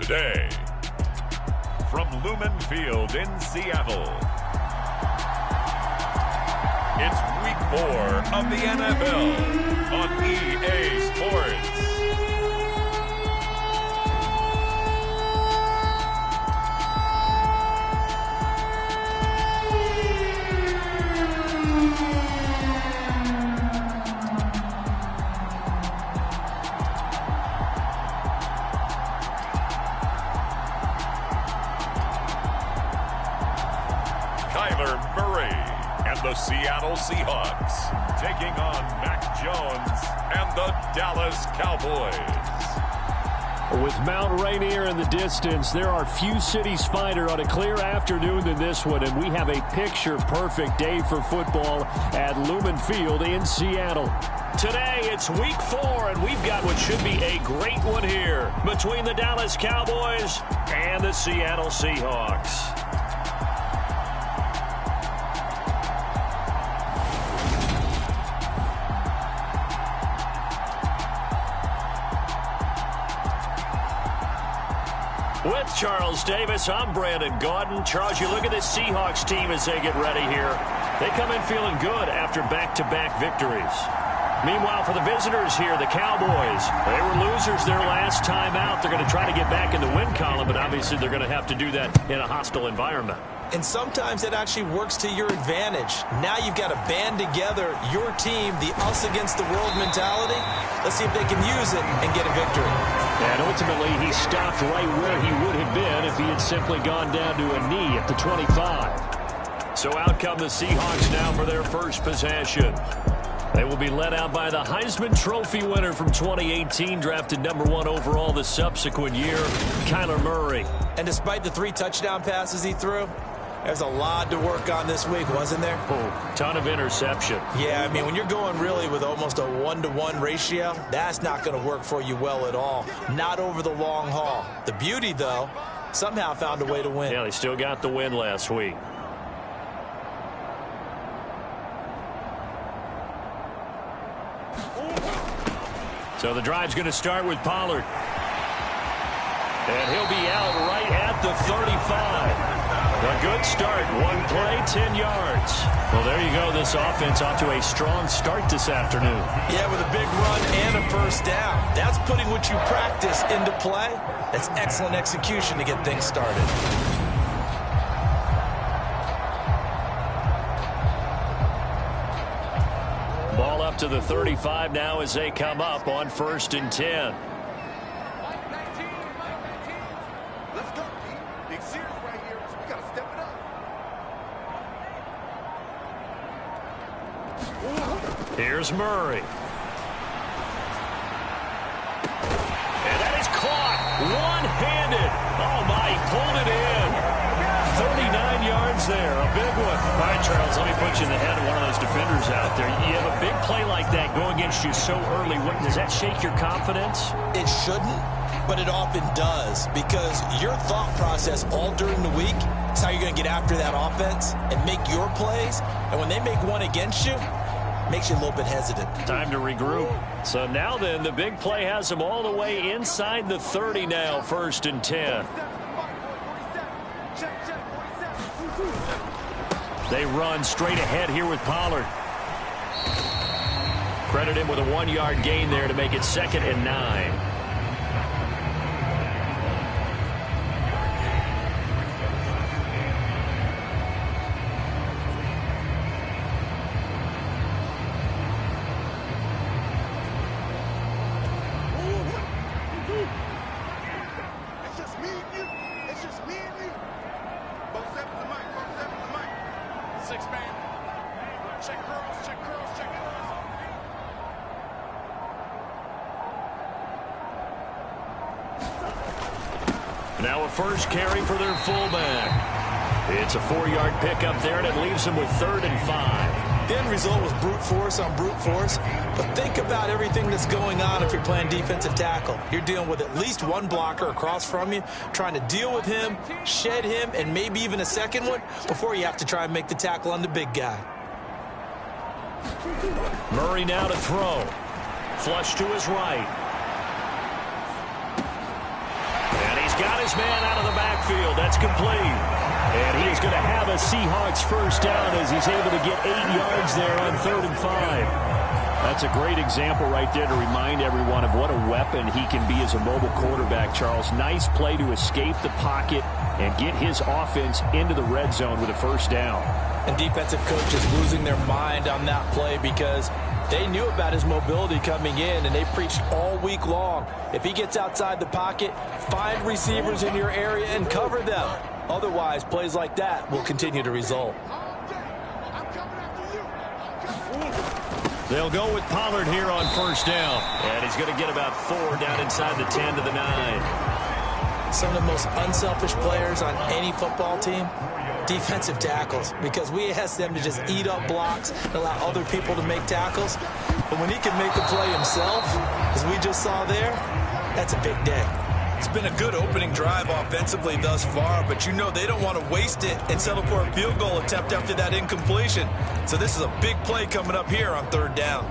Today, from Lumen Field in Seattle, it's Week 4 of the NFL on EA Sports. Kyler Murray and the Seattle Seahawks taking on Mac Jones and the Dallas Cowboys. With Mount Rainier in the distance, there are few cities finer on a clear afternoon than this one, and we have a picture-perfect day for football at Lumen Field in Seattle. Today, it's Week 4, and we've got what should be a great one here between the Dallas Cowboys and the Seattle Seahawks. With Charles Davis, I'm Brandon Gaudin. Charles, you look at this Seahawks team as they get ready here. They come in feeling good after back-to-back victories. Meanwhile, for the visitors here, the Cowboys, they were losers their last time out. They're going to try to get back in the win column, but obviously they're going to have to do that in a hostile environment. And sometimes it actually works to your advantage. Now you've got to band together your team, the us against the world mentality. Let's see if they can use it and get a victory. And ultimately, he stopped right where he would have been if he had simply gone down to a knee at the 25. So out come the Seahawks now for their first possession. They will be led out by the Heisman Trophy winner from 2018, drafted #1 overall the subsequent year, Kyler Murray. And despite the 3 touchdown passes he threw, there's a lot to work on this week, wasn't there? Oh, ton of interception. Yeah, I mean, when you're going really with almost a 1-to-1 ratio, that's not going to work for you well at all. Not over the long haul. The beauty, though, somehow found a way to win. Yeah, they still got the win last week. So the drive's going to start with Pollard. And he'll be out right at the 35. A good start. 1 play, 10 yards. Well, there you go. This offense off to a strong start this afternoon. Yeah, with a big run and a first down. That's putting what you practice into play. That's excellent execution to get things started. Ball up to the 35 now as they come up on 1st and 10. Here's Murray. And that is caught one-handed. Oh, my, he pulled it in. 39 yards there, a big one. All right, Charles, let me put you in the head of one of those defenders out there. You have a big play like that go against you so early. Does that shake your confidence? It shouldn't, but it often does, because your thought process all during the week is how you're going to get after that offense and make your plays. And when they make one against you, makes you a little bit hesitant. Time to regroup. So now then, the big play has them all the way inside the 30 now, 1st and 10. They run straight ahead here with Pollard. Credit him with a 1-yard gain there to make it 2nd and 9. Now a first carry for their fullback. It's a 4-yard pickup there, and it leaves them with 3rd and 5. The end result was brute force on brute force. But think about everything that's going on if you're playing defensive tackle. You're dealing with at least one blocker across from you, trying to deal with him, shed him, and maybe even a second one before you have to try and make the tackle on the big guy. Murray now to throw. Flush to his right. And he's got it his man out of the backfield. That's complete. And he's going to have a Seahawks first down as he's able to get 8 yards there on 3rd and 5. That's a great example right there to remind everyone of what a weapon he can be as a mobile quarterback, Charles. Nice play to escape the pocket and get his offense into the red zone with a first down. And defensive coaches losing their mind on that play because they knew about his mobility coming in, and they preached all week long. If he gets outside the pocket, find receivers in your area and cover them. Otherwise, plays like that will continue to result. They'll go with Pollard here on first down. And he's going to get about 4 down inside the 10 to the 9. Some of the most unselfish players on any football team, defensive tackles, because we ask them to just eat up blocks and allow other people to make tackles. But when he can make the play himself, as we just saw there, that's a big day. It's been a good opening drive offensively thus far, but you know they don't want to waste it and settle for a field goal attempt after that incompletion. So this is a big play coming up here on 3rd down.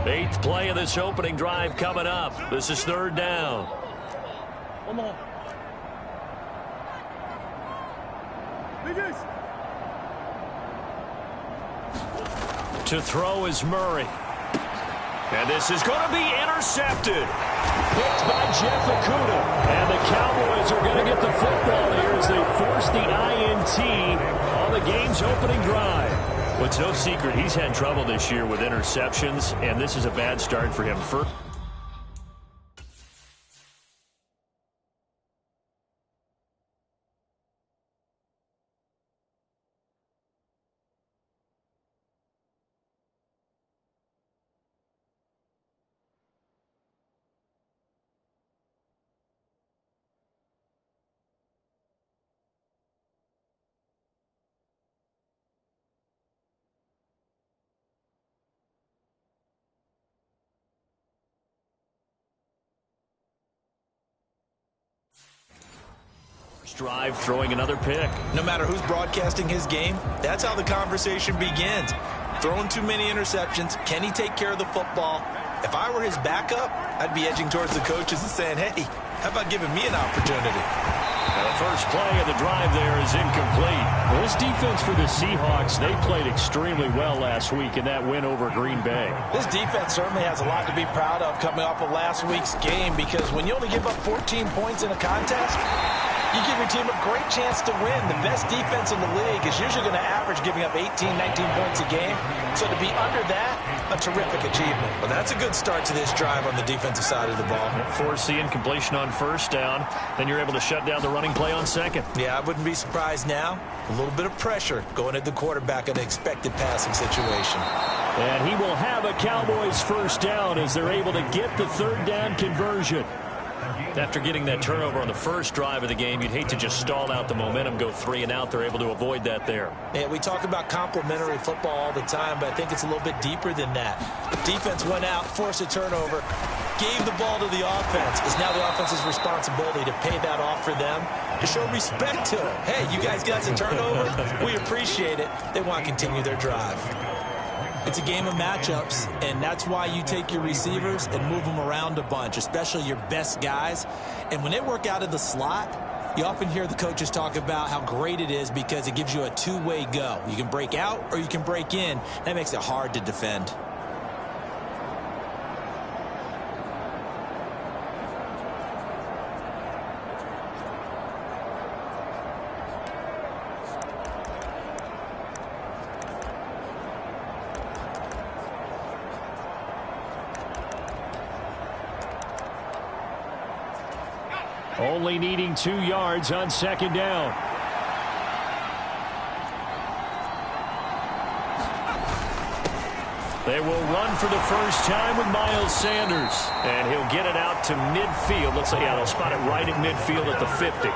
8th play of this opening drive coming up. This is 3rd down. Come on. To throw is Murray. And this is going to be intercepted. Picked by Jeff Okudah. And the Cowboys are going to get the football here as they force the INT on the game's opening drive. Well, it's no secret he's had trouble this year with interceptions, and this is a bad start for him. Drive throwing another pick. No matter who's broadcasting his game, that's how the conversation begins. Throwing too many interceptions. Can he take care of the football? If I were his backup, I'd be edging towards the coaches and saying, hey, how about giving me an opportunity? The first play of the drive there is incomplete. Well, this defense for the Seahawks, they played extremely well last week in that win over Green Bay. This defense certainly has a lot to be proud of coming off of last week's game, because when you only give up 14 points in a contest, you give your team a great chance to win. The best defense in the league is usually going to average giving up 18, 19 points a game. So to be under that, a terrific achievement. Well, that's a good start to this drive on the defensive side of the ball. Force the incompletion on first down. Then you're able to shut down the running play on second. Yeah, I wouldn't be surprised now. A little bit of pressure going at the quarterback in an expected passing situation. And he will have a Cowboys first down as they're able to get the 3rd down conversion. After getting that turnover on the first drive of the game, you'd hate to just stall out the momentum, go 3 and out. They're able to avoid that there. Yeah, we talk about complementary football all the time, but I think it's a little bit deeper than that. Defense went out, forced a turnover, gave the ball to the offense. It's now the offense's responsibility to pay that off for them, to show respect to them. Hey, you guys got some turnover? We appreciate it. They want to continue their drive. It's a game of matchups, and that's why you take your receivers and move them around a bunch, especially your best guys. And when they work out of the slot, you often hear the coaches talk about how great it is because it gives you a two-way go. You can break out or you can break in. That makes it hard to defend. Only needing 2 yards on second down. They will run for the first time with Miles Sanders. And he'll get it out to midfield. Let's say, yeah, they'll spot it right at midfield at the 50.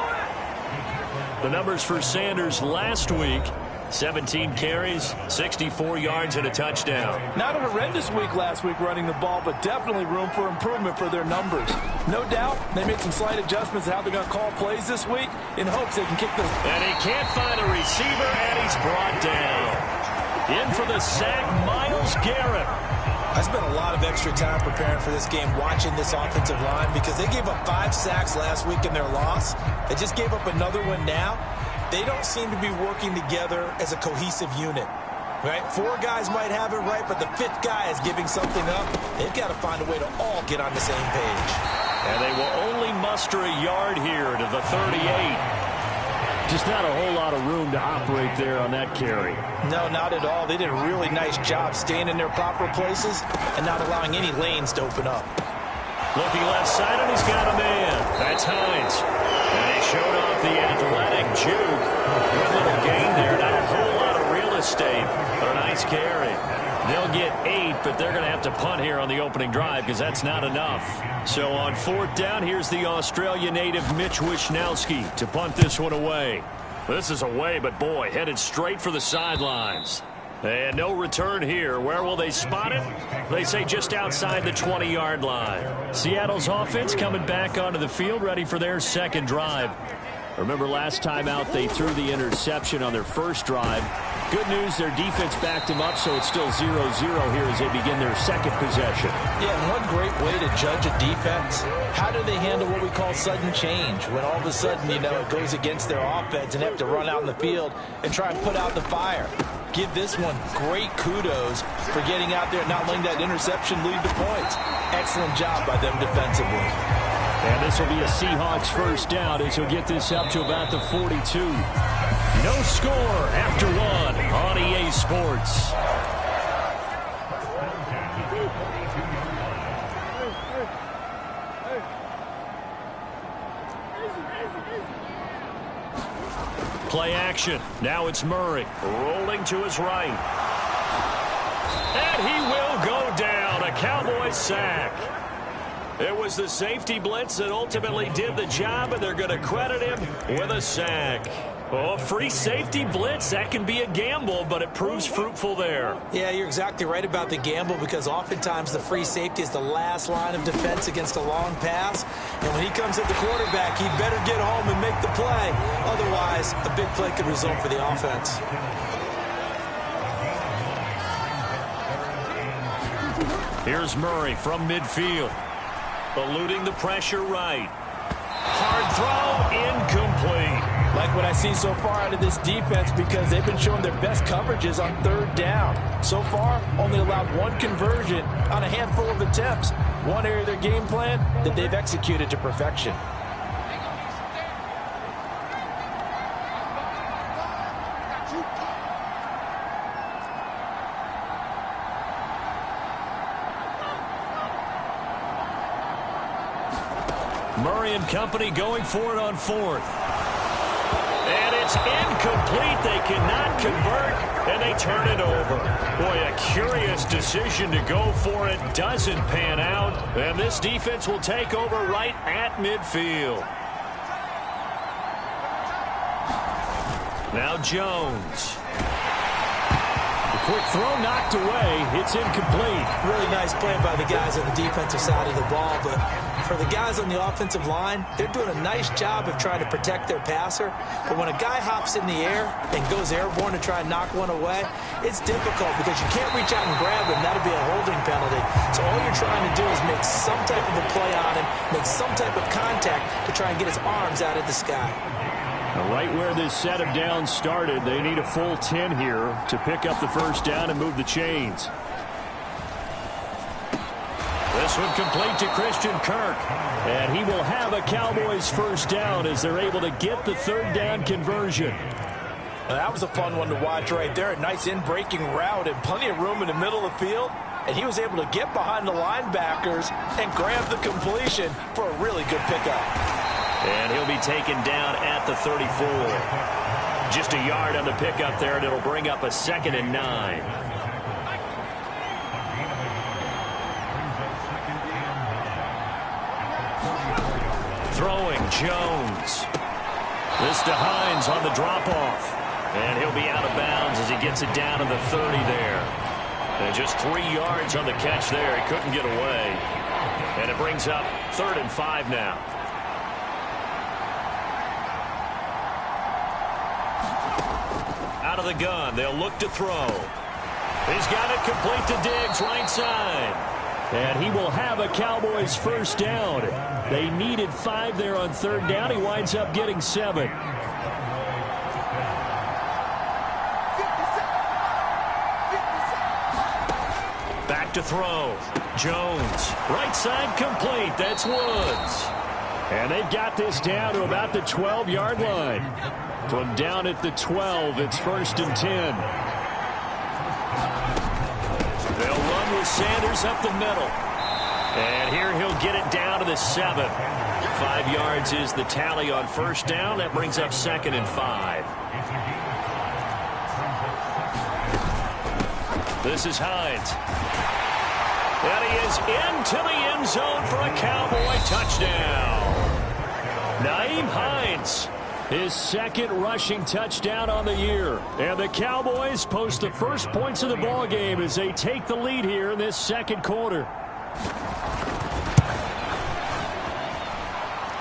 The numbers for Sanders last week: 17 carries, 64 yards, and a touchdown. Not a horrendous week last week running the ball, but definitely room for improvement for their numbers. No doubt they made some slight adjustments to how they're going to call plays this week in hopes they can kick this. And he can't find a receiver, and he's brought down. In for the sack, Myles Garrett. I spent a lot of extra time preparing for this game, watching this offensive line, because they gave up 5 sacks last week in their loss. They just gave up another one now. They don't seem to be working together as a cohesive unit. Right? 4 guys might have it right, but the 5th guy is giving something up. They've got to find a way to all get on the same page. And they will only muster a yard here to the 38. Just not a whole lot of room to operate there on that carry. No, not at all. They did a really nice job staying in their proper places and not allowing any lanes to open up. Looking left side, and he's got a man. That's Hines. And he showed off the athletic juke. Good little gain there. Not a whole lot of real estate, but a nice carry. They'll get 8, but they're going to have to punt here on the opening drive because that's not enough. So on 4th down, here's the Australia native Mitch Wishnowsky to punt this one away. This is away, but boy, headed straight for the sidelines. And no return here. Where will they spot it? They say just outside the 20-yard line. Seattle's offense coming back onto the field, ready for their second drive. Remember last time out, they threw the interception on their first drive. Good news, their defense backed them up, so it's still 0-0 here as they begin their second possession. Yeah, and one great way to judge a defense, how do they handle what we call sudden change? When all of a sudden, you know, it goes against their offense and they have to run out in the field and try and put out the fire. Give this one great kudos for getting out there and not letting that interception lead to points. Excellent job by them defensively. And this will be a Seahawks first down as he'll get this up to about the 42. No score after 1 on EA Sports. Play action. Now it's Murray rolling to his right. And he will go down. A Cowboys sack. It was the safety blitz that ultimately did the job, and they're going to credit him with a sack. Oh, free safety blitz, that can be a gamble, but it proves fruitful there. Yeah, you're exactly right about the gamble, because oftentimes the free safety is the last line of defense against a long pass. And when he comes at the quarterback, he'd better get home and make the play. Otherwise, a big play could result for the offense. Here's Murray from midfield. Eluding the pressure right. Hard throw, incomplete. Like what I see so far out of this defense, because they've been showing their best coverages on 3rd down. So far, only allowed 1 conversion on a handful of attempts. One area of their game plan that they've executed to perfection. Murray and company going for it on 4th. And it's incomplete. They cannot convert, and they turn it over. Boy, a curious decision to go for it. Doesn't pan out, and this defense will take over right at midfield. Now Jones. Quick throw knocked away. It's incomplete. Really nice play by the guys on the defensive side of the ball, but for the guys on the offensive line, they're doing a nice job of trying to protect their passer. But when a guy hops in the air and goes airborne to try and knock one away, it's difficult because you can't reach out and grab him. That'll be a holding penalty. So all you're trying to do is make some type of a play on him, make some type of contact to try and get his arms out of the sky. Right where this set of downs started, they need a full 10 here to pick up the first down and move the chains. This one complete to Christian Kirk. And he will have a Cowboys first down as they're able to get the 3rd down conversion. Well, that was a fun one to watch right there. A nice in-breaking route and plenty of room in the middle of the field. And he was able to get behind the linebackers and grab the completion for a really good pickup. And he'll be taken down at the 34. Just a yard on the pickup there, and it'll bring up a 2nd and 9. Throwing Jones. This to Hines on the drop-off. And he'll be out of bounds as he gets it down to the 30 there. And just 3 yards on the catch there. He couldn't get away. And it brings up 3rd and 5 now. Out of the gun, they'll look to throw. He's got it complete to Diggs, right side. And he will have a Cowboys first down. They needed 5 there on third down. He winds up getting 7. Back to throw. Jones. Right side complete. That's Woods. And they've got this down to about the 12-yard line. From down at the 12, it's 1st and 10. They'll run with Sanders up the middle. And here he'll get it down to the 7. 5 yards is the tally on first down. That brings up 2nd and 5. This is Hines. And he is into the end zone for a Cowboy touchdown. Nyheim Hines, his 2nd rushing touchdown on the year. And the Cowboys post the first points of the ball game as they take the lead here in this 2nd quarter.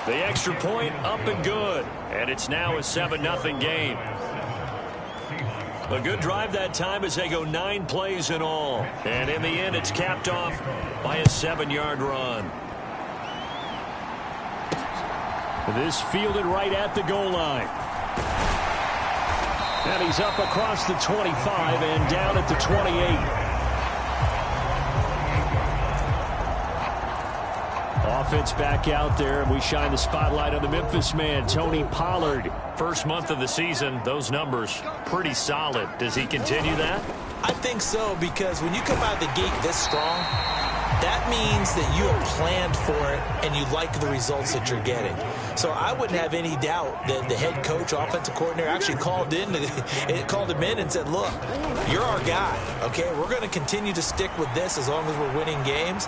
The extra point up and good. And it's now a 7-0 game. A good drive that time as they go 9 plays in all. And in the end, it's capped off by a 7-yard run. This fielded right at the goal line. And he's up across the 25 and down at the 28. Offense back out there, and we shine the spotlight on the Memphis man, Tony Pollard. First month of the season, those numbers pretty solid. Does he continue that? I think so, because when you come out of the gate this strong, that means that you have planned for it and you like the results that you're getting. So I wouldn't have any doubt that the head coach, offensive coordinator, actually called him in and said, look, you're our guy, okay? We're going to continue to stick with this as long as we're winning games.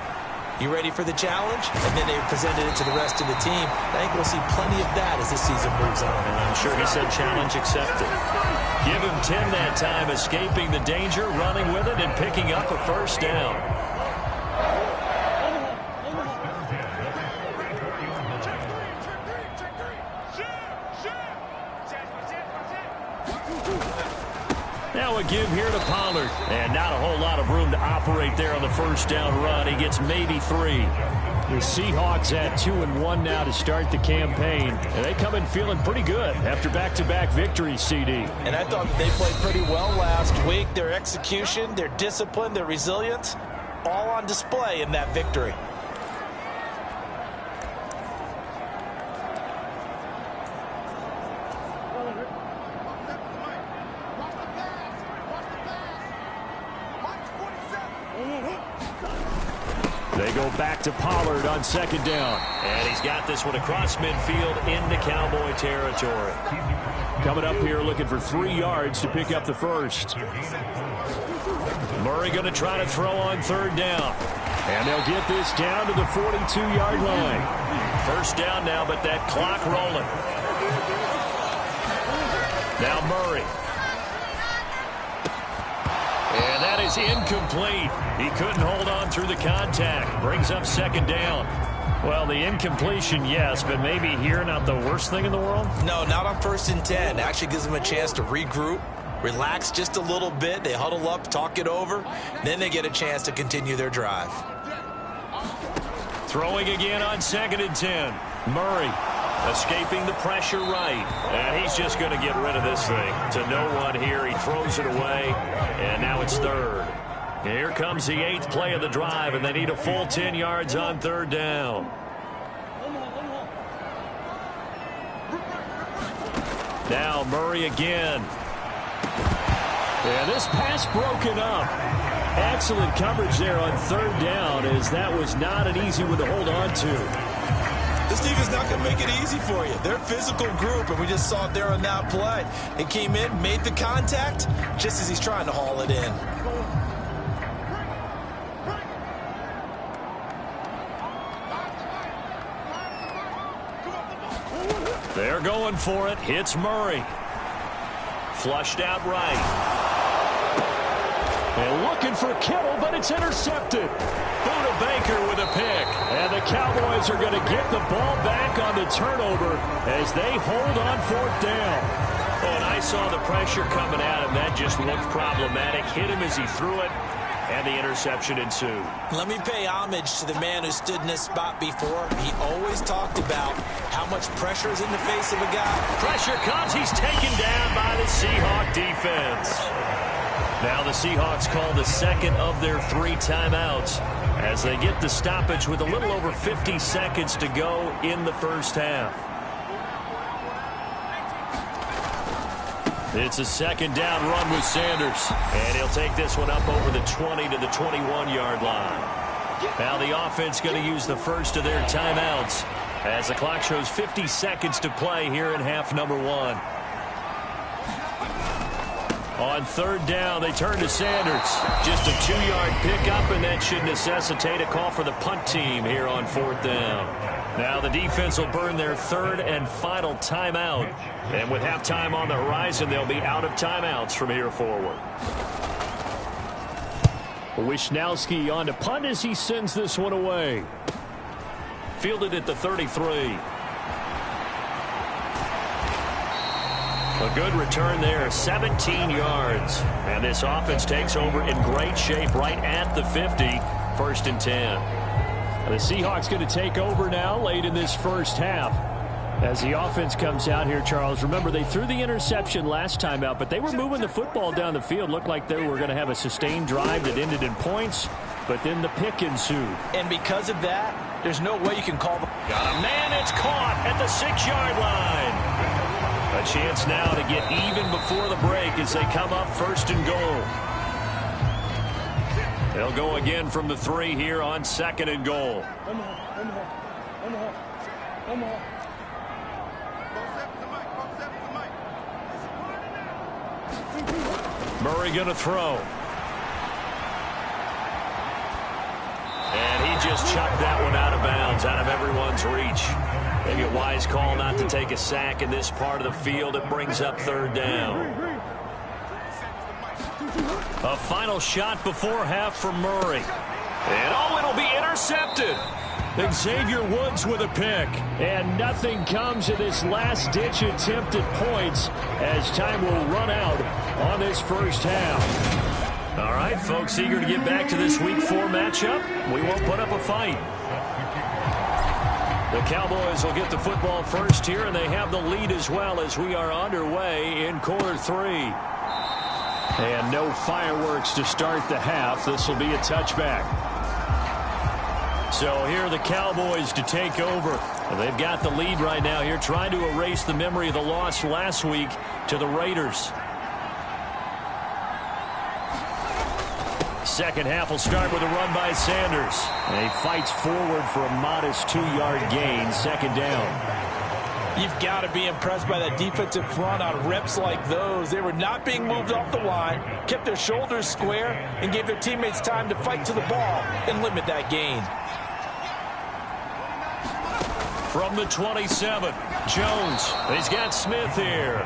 You ready for the challenge? And then they presented it to the rest of the team. I think we'll see plenty of that as this season moves on. And I'm sure he said challenge accepted. Give him 10 that time, escaping the danger, running with it, and picking up a first down. Now a give here to Pollard. And not a whole lot of room to operate there on the first down run. He gets maybe 3. The Seahawks at 2-1 now to start the campaign. And they come in feeling pretty good after back-to-back victories, CD. And I thought that they played pretty well last week. Their execution, their discipline, their resilience, all on display in that victory. They go back to Pollard on 2nd down. And he's got this one across midfield into Cowboy territory. Coming up here looking for 3 yards to pick up the first. Murray going to try to throw on 3rd down. And they'll get this down to the 42-yard line. First down now, but that clock rolling. Now Murray. And that is incomplete. He couldn't hold on through the contact. Brings up 2nd down. Well, the incompletion, yes, but maybe here not the worst thing in the world? No, not on 1st and 10. Actually gives them a chance to regroup, relax just a little bit. They huddle up, talk it over. Then they get a chance to continue their drive. Throwing again on 2nd and 10. Murray escaping the pressure right. And he's just going to get rid of this thing. To no one here. He throws it away. And now it's 3rd. Here comes the 8th play of the drive, and they need a full 10 yards on 3rd down. Now Murray again. And this pass broken up. Excellent coverage there on 3rd down, as that was not an easy one to hold on to. This team is not going to make it easy for you. They're a physical group, and we just saw it there on that play. They came in, made the contact, just as he's trying to haul it in. They're going for it. Hits Murray. Flushed out right. And looking for Kittle, but it's intercepted. Buda Baker with a pick. And the Cowboys are going to get the ball back on the turnover as they hold on 4th down. Oh, and I saw the pressure coming at him. That just looked problematic. Hit him as he threw it, and the interception ensued. Let me pay homage to the man who stood in this spot before. He always talked about how much pressure is in the face of a guy. Pressure comes. He's taken down by the Seahawk defense. Now the Seahawks call the second of their 3 timeouts as they get the stoppage with a little over 50 seconds to go in the first half. It's a second down run with Sanders. And he'll take this one up over the 20 to the 21-yard line. Now the offense going to use the first of their timeouts as the clock shows 50 seconds to play here in half number 1. On third down, they turn to Sanders. Just a 2-yard pickup, and that should necessitate a call for the punt team here on fourth down. Now the defense will burn their third and final timeout. And with halftime on the horizon, they'll be out of timeouts from here forward. Wishnowski on to punt as he sends this one away. Fielded at the 33. A good return there, 17 yards. And this offense takes over in great shape right at the 50, 1st and 10. The Seahawks going to take over now late in this first half. As the offense comes out here, Charles, remember they threw the interception last time out, but they were moving the football down the field. Looked like they were going to have a sustained drive that ended in points, but then the pick ensued. And because of that, there's no way you can call the... Got a man, it's caught at the 6-yard line. A chance now to get even before the break as they come up 1st and goal. They'll go again from the 3 here on 2nd and goal. Murray going to throw. And he just chucked that one out of bounds, out of everyone's reach. Maybe a wise call not to take a sack in this part of the field. It brings up 3rd down. A final shot before half from Murray. And oh, it'll be intercepted. Xavier Woods with a pick. And nothing comes of this last-ditch attempt at points as time will run out on this first half. All right, folks, eager to get back to this Week 4 matchup. We won't put up a fight. The Cowboys will get the football first here, and they have the lead as well as we are underway in quarter 3. And no fireworks to start the half. This will be a touchback. So here are the Cowboys to take over. And they've got the lead right now here, trying to erase the memory of the loss last week to the Raiders. Second half will start with a run by Sanders. And he fights forward for a modest 2-yard gain, 2nd down. You've got to be impressed by that defensive front on reps like those. They were not being moved off the line, kept their shoulders square, and gave their teammates time to fight to the ball and limit that gain. From the 27, Jones. He's got Smith here.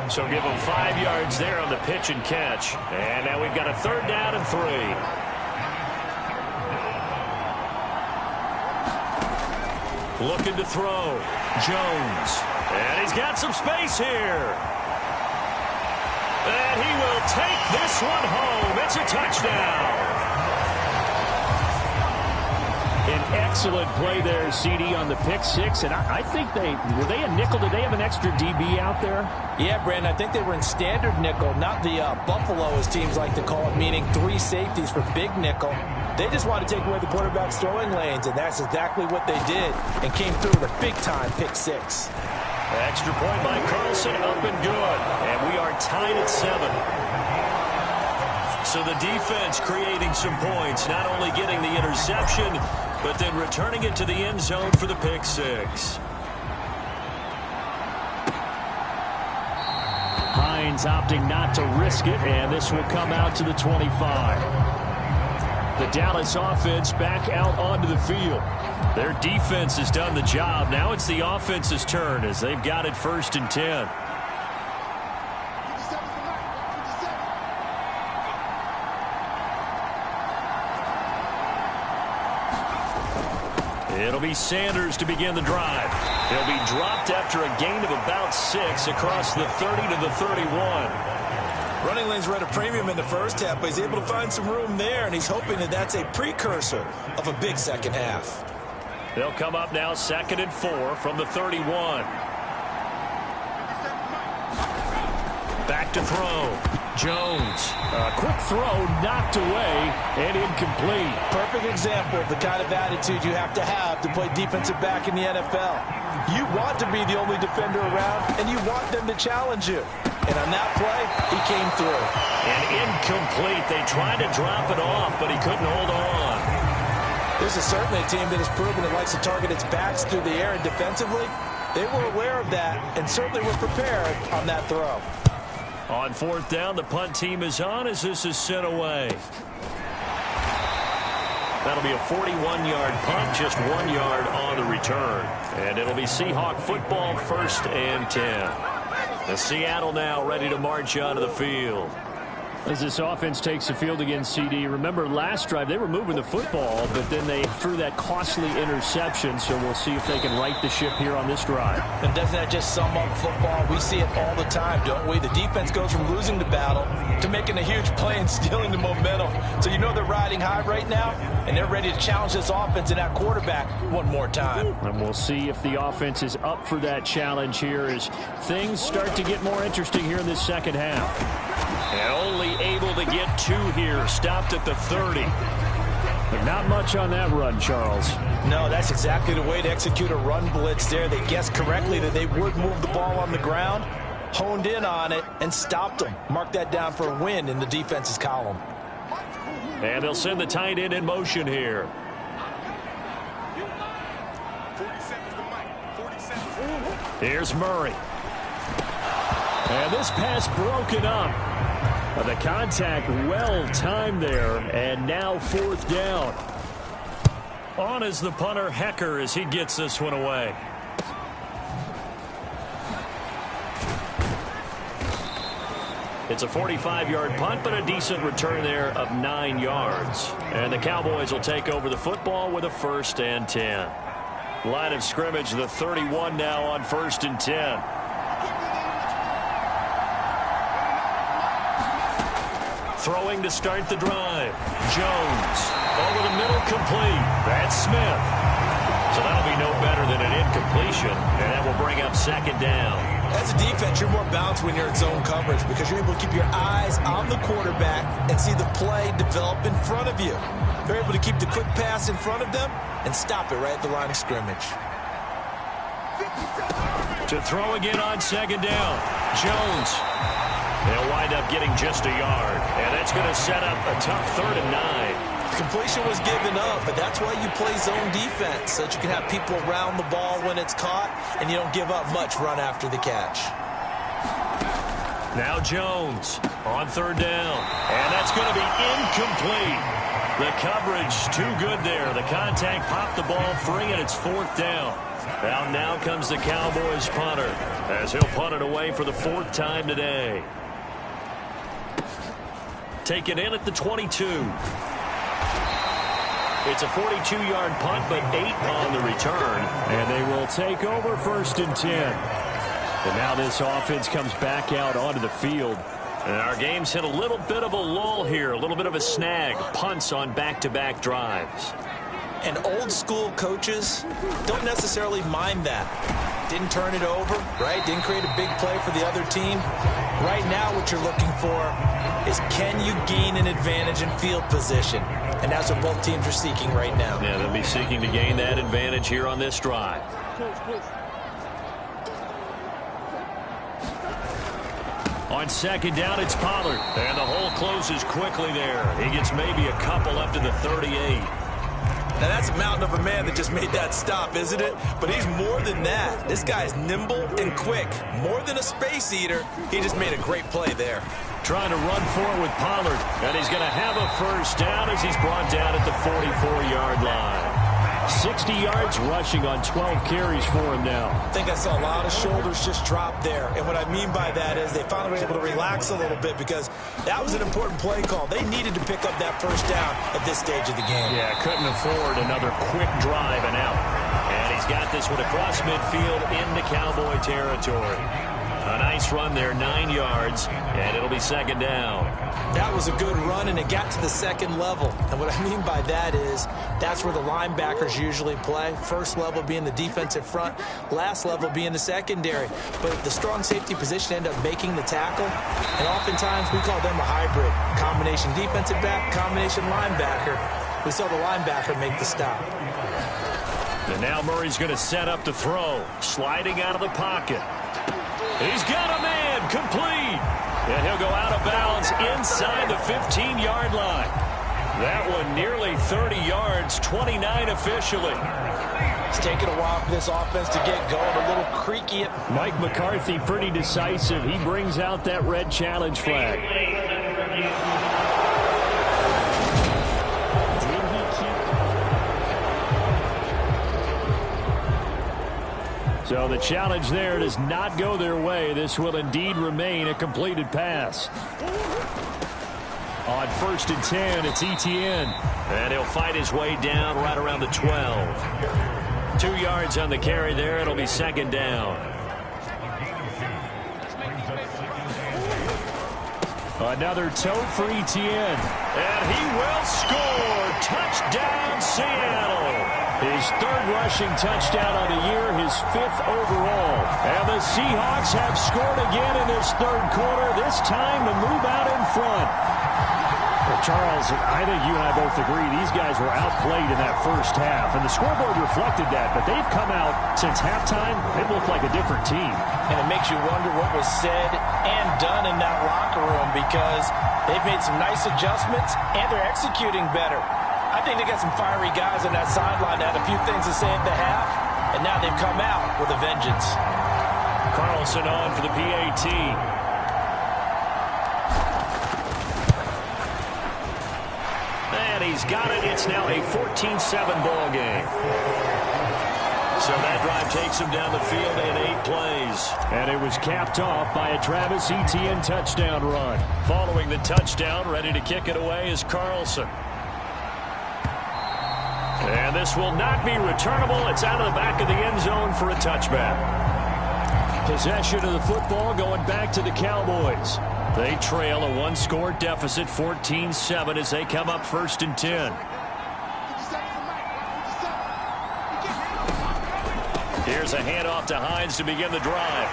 So give him 5 yards there on the pitch and catch. And now we've got a 3rd down and 3. Looking to throw. Jones. And he's got some space here. And he will take this one home. It's a touchdown. An excellent play there, CD, on the pick 6. And I think were they a nickel? Did they have an extra DB out there? Yeah, Brandon, I think they were in standard nickel, not the Buffalo, as teams like to call it, meaning 3 safeties for big nickel. They just want to take away the quarterback's throwing lanes, and that's exactly what they did, and came through with a big-time pick 6. Extra point by Carlson, up and good. And we are tied at 7. So the defense creating some points, not only getting the interception, but then returning it to the end zone for the pick 6. Hines opting not to risk it, and this will come out to the 25. The Dallas offense back out onto the field. Their defense has done the job. Now it's the offense's turn as they've got it 1st and 10. It'll be Sanders to begin the drive. He'll be dropped after a gain of about 6 across the 30 to the 31. Running lanes were at a premium in the first half, but he's able to find some room there, and he's hoping that that's a precursor of a big second half. They'll come up now 2nd and 4 from the 31. Back to throw. Jones. A quick throw knocked away and incomplete. Perfect example of the kind of attitude you have to play defensive back in the NFL. You want to be the only defender around, and you want them to challenge you. And on that play, he came through. And incomplete. They tried to drop it off, but he couldn't hold on. This is certainly a team that has proven it likes to target its backs through the air, and defensively, they were aware of that and certainly were prepared on that throw. On 4th down, the punt team is on as this is sent away. That'll be a 41-yard punt, just 1 yard on the return. And it'll be Seahawk football, 1st and 10. The Seattle now ready to march onto the field. As this offense takes the field against CD, remember last drive they were moving the football, but then they threw that costly interception, so we'll see if they can right the ship here on this drive. And doesn't that just sum up football? We see it all the time, don't we? The defense goes from losing the battle to making a huge play and stealing the momentum. So you know they're riding high right now, and they're ready to challenge this offense and that quarterback one more time. And we'll see if the offense is up for that challenge here as things start to get more interesting here in this second half. And only able to get 2 here, stopped at the 30. But not much on that run, Charles. No, that's exactly the way to execute a run blitz there. They guessed correctly that they would move the ball on the ground, honed in on it, and stopped them. Mark that down for a win in the defense's column. And they'll send the tight end in motion here. Here's Murray. And this pass broken up. The contact well timed there, and now 4th down. On is the punter Hecker as he gets this one away. It's a 45-yard punt, but a decent return there of 9 yards. And the Cowboys will take over the football with a 1st and 10. Line of scrimmage, the 31 now on 1st and 10. Throwing to start the drive. Jones over the middle, complete. That's Smith. So that'll be no better than an incompletion, and that will bring up 2nd down. As a defense, you're more balanced when you're in zone coverage because you're able to keep your eyes on the quarterback and see the play develop in front of you. They're able to keep the quick pass in front of them and stop it right at the line of scrimmage. To throw again on 2nd down. Jones. They'll wind up getting just a yard, and that's going to set up a tough 3rd and 9. Completion was given up, but that's why you play zone defense, so that you can have people around the ball when it's caught, and you don't give up much run after the catch. Now Jones on 3rd down, and that's going to be incomplete. The coverage too good there. The contact popped the ball free, and it's 4th down. Now comes the Cowboys punter as he'll punt it away for the 4th time today. Taken in at the 22. It's a 42-yard punt, but 8 on the return. And they will take over 1st and 10. And now this offense comes back out onto the field. And our game's hit a little bit of a lull here, a little bit of a snag. Punts on back-to-back drives. And old-school coaches don't necessarily mind that. Didn't turn it over, right? Didn't create a big play for the other team. Right now what you're looking for is can you gain an advantage in field position? And that's what both teams are seeking right now. Yeah, they'll be seeking to gain that advantage here on this drive. On 2nd down, it's Pollard. And the hole closes quickly there. He gets maybe a couple up to the 38. Now, that's a mountain of a man that just made that stop, isn't it? But he's more than that. This guy's nimble and quick. More than a space eater, he just made a great play there. Trying to run for it with Pollard. And he's going to have a 1st down as he's brought down at the 44-yard line. 60 yards rushing on 12 carries for him now. I think I saw a lot of shoulders just drop there. And what I mean by that is they finally were able to relax a little bit because that was an important play call. They needed to pick up that first down at this stage of the game. Yeah, couldn't afford another quick drive and out. And he's got this one across midfield into Cowboy territory. A nice run there, 9 yards, and it'll be second down. That was a good run, and it got to the second level. And what I mean by that is that's where the linebackers usually play. First level being the defensive front, last level being the secondary. But the strong safety position ended up making the tackle, and oftentimes we call them a hybrid. Combination defensive back, combination linebacker. We saw the linebacker make the stop. And now Murray's going to set up to throw, sliding out of the pocket. He's got a man, complete. And he'll go out of bounds inside the 15-yard line. That one nearly 30 yards, 29 officially. It's taken a while for this offense to get going, a little creaky. Mike McCarthy pretty decisive. He brings out that red challenge flag. So the challenge there does not go their way. This will indeed remain a completed pass. On 1st and 10, it's Etienne. And he'll fight his way down right around the 12. 2 yards on the carry there. It'll be second down. Another tote for Etienne. And he will score. Touchdown, Seattle. His 3rd rushing touchdown on the year, his 5th overall. And the Seahawks have scored again in this 3rd quarter, this time to move out in front. Well, Charles, I think you and I both agree these guys were outplayed in that first half, and the scoreboard reflected that, but they've come out since halftime, they've looked like a different team. And it makes you wonder what was said and done in that locker room because they've made some nice adjustments and they're executing better. I think they got some fiery guys on that sideline that had a few things to say at the half, and now they've come out with a vengeance. Carlson on for the PAT. And he's got it. It's now a 14-7 ball game. So that drive takes him down the field in 8 plays. And it was capped off by a Travis Etienne touchdown run. Following the touchdown, ready to kick it away is Carlson. And this will not be returnable. It's out of the back of the end zone for a touchback. Possession of the football going back to the Cowboys. They trail a 1-score deficit, 14-7, as they come up 1st and 10. Here's a handoff to Hines to begin the drive.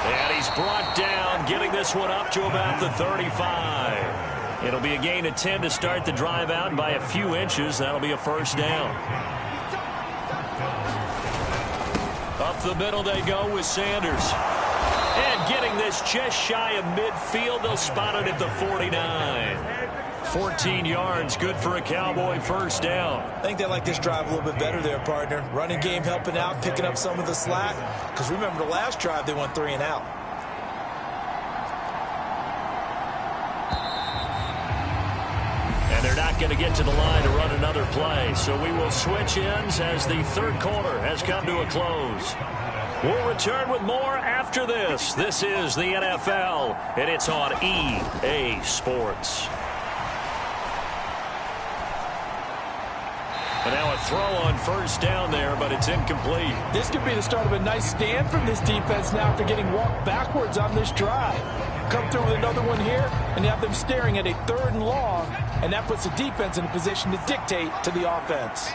And he's brought down, getting this one up to about the 35. It'll be a gain of 10 to start the drive out by a few inches. That'll be a first down. Up the middle they go with Sanders. And getting this just shy of midfield. They'll spot it at the 49. 14 yards, good for a Cowboy first down. I think they like this drive a little bit better there, partner. Running game helping out, picking up some of the slack. Because remember the last drive, they went 3 and out. And they're not going to get to the line to run another play. So we will switch ends as the 3rd quarter has come to a close. We'll return with more after this. This is the NFL, and it's on EA Sports. And now a throw on 1st down there, but it's incomplete. This could be the start of a nice stand from this defense now after getting walked backwards on this drive. Come through with another one here, and you have them staring at a 3rd and long, and that puts the defense in a position to dictate to the offense.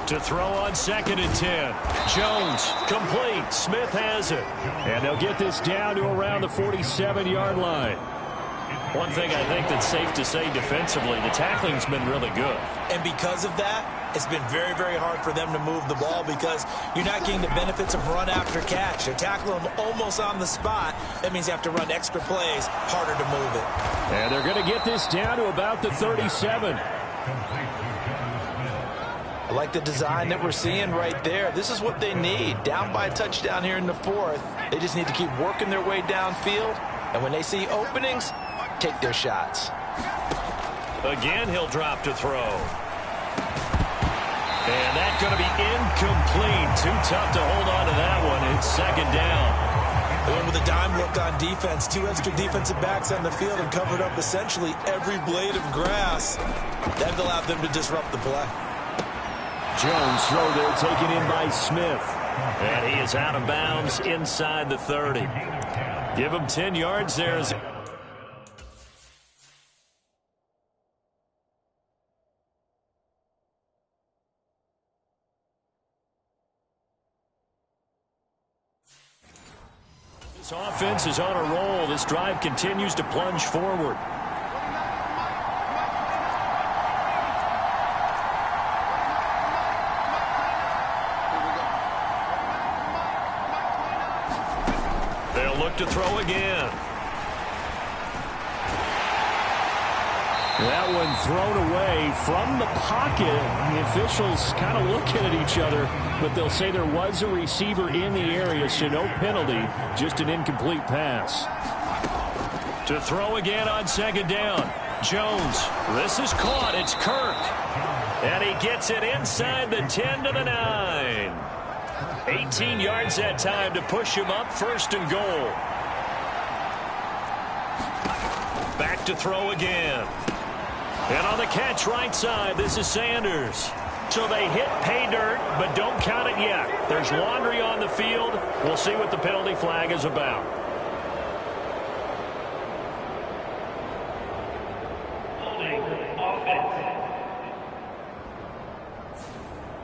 To throw on 2nd and 10. Jones, complete. Smith has it. And they'll get this down to around the 47-yard line. One thing I think that's safe to say defensively, the tackling's been really good. And because of that, it's been very, very hard for them to move the ball because you're not getting the benefits of run after catch. They're tackling them almost on the spot. That means you have to run extra plays, harder to move it. And they're going to get this down to about the 37. I like the design that we're seeing right there. This is what they need. Down by a touchdown here in the 4th. They just need to keep working their way downfield. And when they see openings, take their shots. Again, he'll drop to throw. And that's going to be incomplete. Too tough to hold on to that one. It's second down. Going with a dime look on defense. 2 extra defensive backs on the field and covered up essentially every blade of grass. That allowed them to disrupt the play. Jones throw there taken in by Smith. And he is out of bounds inside the 30. Give him 10 yards there. This offense is on a roll. This drive continues to plunge forward. They'll look to throw again. That one thrown away from the pocket. The officials kind of looking at each other, but they'll say there was a receiver in the area, so no penalty, just an incomplete pass. To throw again on second down. Jones, this is caught. It's Kirk. And he gets it inside the 10 to the 9. 18 yards that time to push him up, first and goal. Back to throw again. And on the catch right side, this is Sanders. So they hit pay dirt, but don't count it yet. There's laundry on the field. We'll see what the penalty flag is about.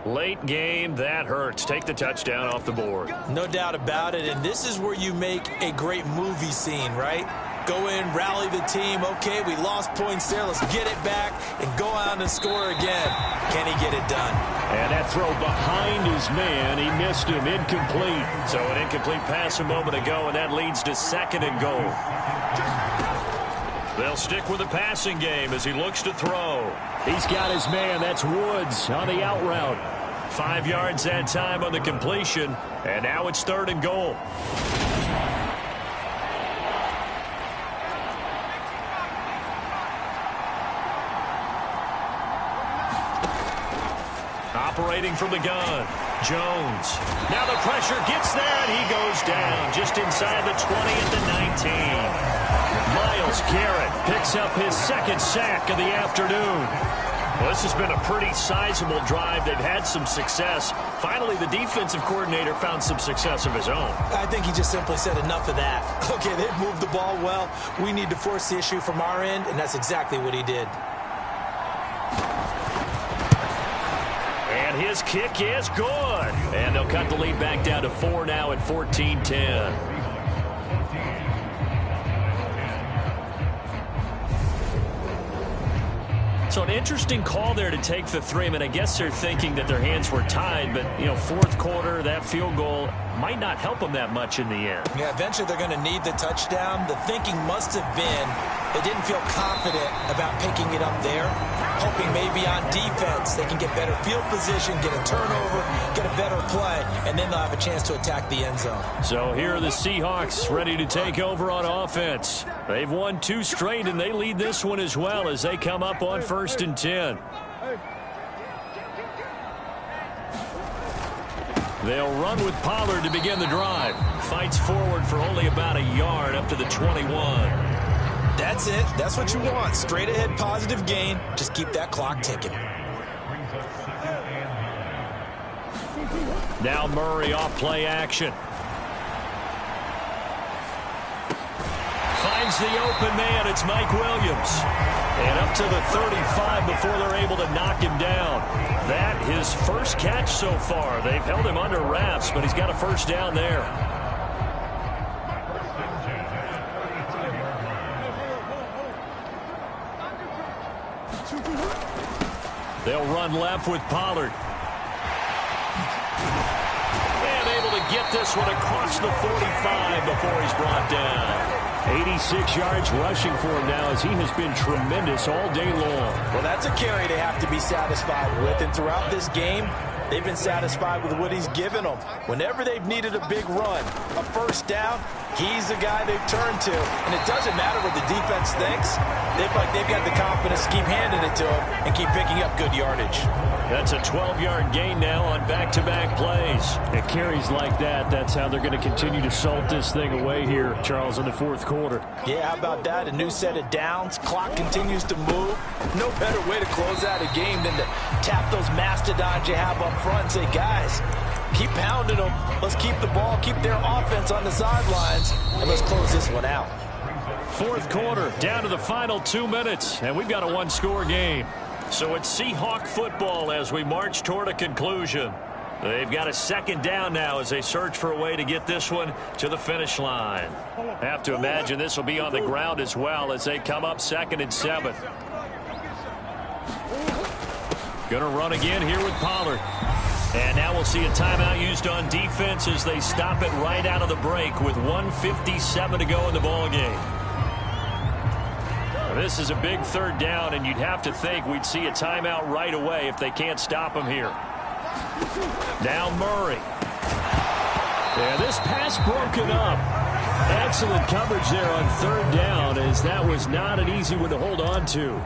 Late game, that hurts. Take the touchdown off the board. No doubt about it, and this is where you make a great movie scene, right? Go in, rally the team. Okay, we lost points there. Let's get it back and go out and score again. Can he get it done? And that throw behind his man. He missed him. Incomplete. So an incomplete pass a moment ago, and that leads to second and goal. They'll stick with the passing game as he looks to throw. He's got his man. That's Woods on the out route. 5 yards that time on the completion, and now it's third and goal. Operating from the gun, Jones. Now the pressure gets there, and he goes down just inside the 20 at the 19. Myles Garrett picks up his second sack of the afternoon. Well, this has been a pretty sizable drive. They've had some success. Finally, the defensive coordinator found some success of his own. I think he just simply said enough of that. Okay, they've moved the ball well. We need to force the issue from our end, and that's exactly what he did. And his kick is good. And they'll cut the lead back down to 4 now at 14-10. So an interesting call there to take the 3. I mean, I guess they're thinking that their hands were tied, but, you know, fourth quarter, that field goal might not help them that much in the end. Yeah, eventually they're going to need the touchdown. The thinking must have been they didn't feel confident about picking it up there, hoping maybe on defense they can get better field position, get a turnover, get a better play, and then they'll have a chance to attack the end zone. So here are the Seahawks ready to take over on offense. They've won 2 straight, and they lead this one as well as they come up on 1st and 10. They'll run with Pollard to begin the drive. Fights forward for only about a yard up to the 21. That's it. That's what you want. Straight ahead positive gain. Just keep that clock ticking. Now Murray off play action. Finds the open man. It's Mike Williams. And up to the 35 before they're able to knock him down. That his first catch so far. They've held him under wraps, but he's got a first down there. They'll run left with Pollard. And able to get this one across the 45 before he's brought down. 86 yards rushing for him now as he has been tremendous all day long. Well, that's a carry they have to be satisfied with. And throughout this game, they've been satisfied with what he's given them. Whenever they've needed a big run, a first down, He's the guy they've turned to. And it doesn't matter what the defense thinks. They feel like they've got the confidence to keep handing it to him and keep picking up good yardage. That's a 12-yard gain now on back-to-back plays. It carries like that. That's how they're going to continue to salt this thing away here, Charles, in the fourth quarter. Yeah, how about that? A new set of downs. Clock continues to move. No better way to close out a game than to tap those mastodons you have up front and say, guys, keep pounding them. Let's keep the ball, keep their offense on the sidelines, and let's close this one out. Fourth quarter, down to the final 2 minutes, and we've got a one-score game. So it's Seahawk football as we march toward a conclusion. They've got a second down now as they search for a way to get this one to the finish line. Have to imagine this will be on the ground as well as they come up 2nd and 7. Going to run again here with Pollard. And now we'll see a timeout used on defense as they stop it right out of the break with 1:57 to go in the ballgame. This is a big third down, and you'd have to think we'd see a timeout right away if they can't stop him here. Now Murray. Yeah, this pass broken up. Excellent coverage there on third down, as that was not an easy one to hold on to.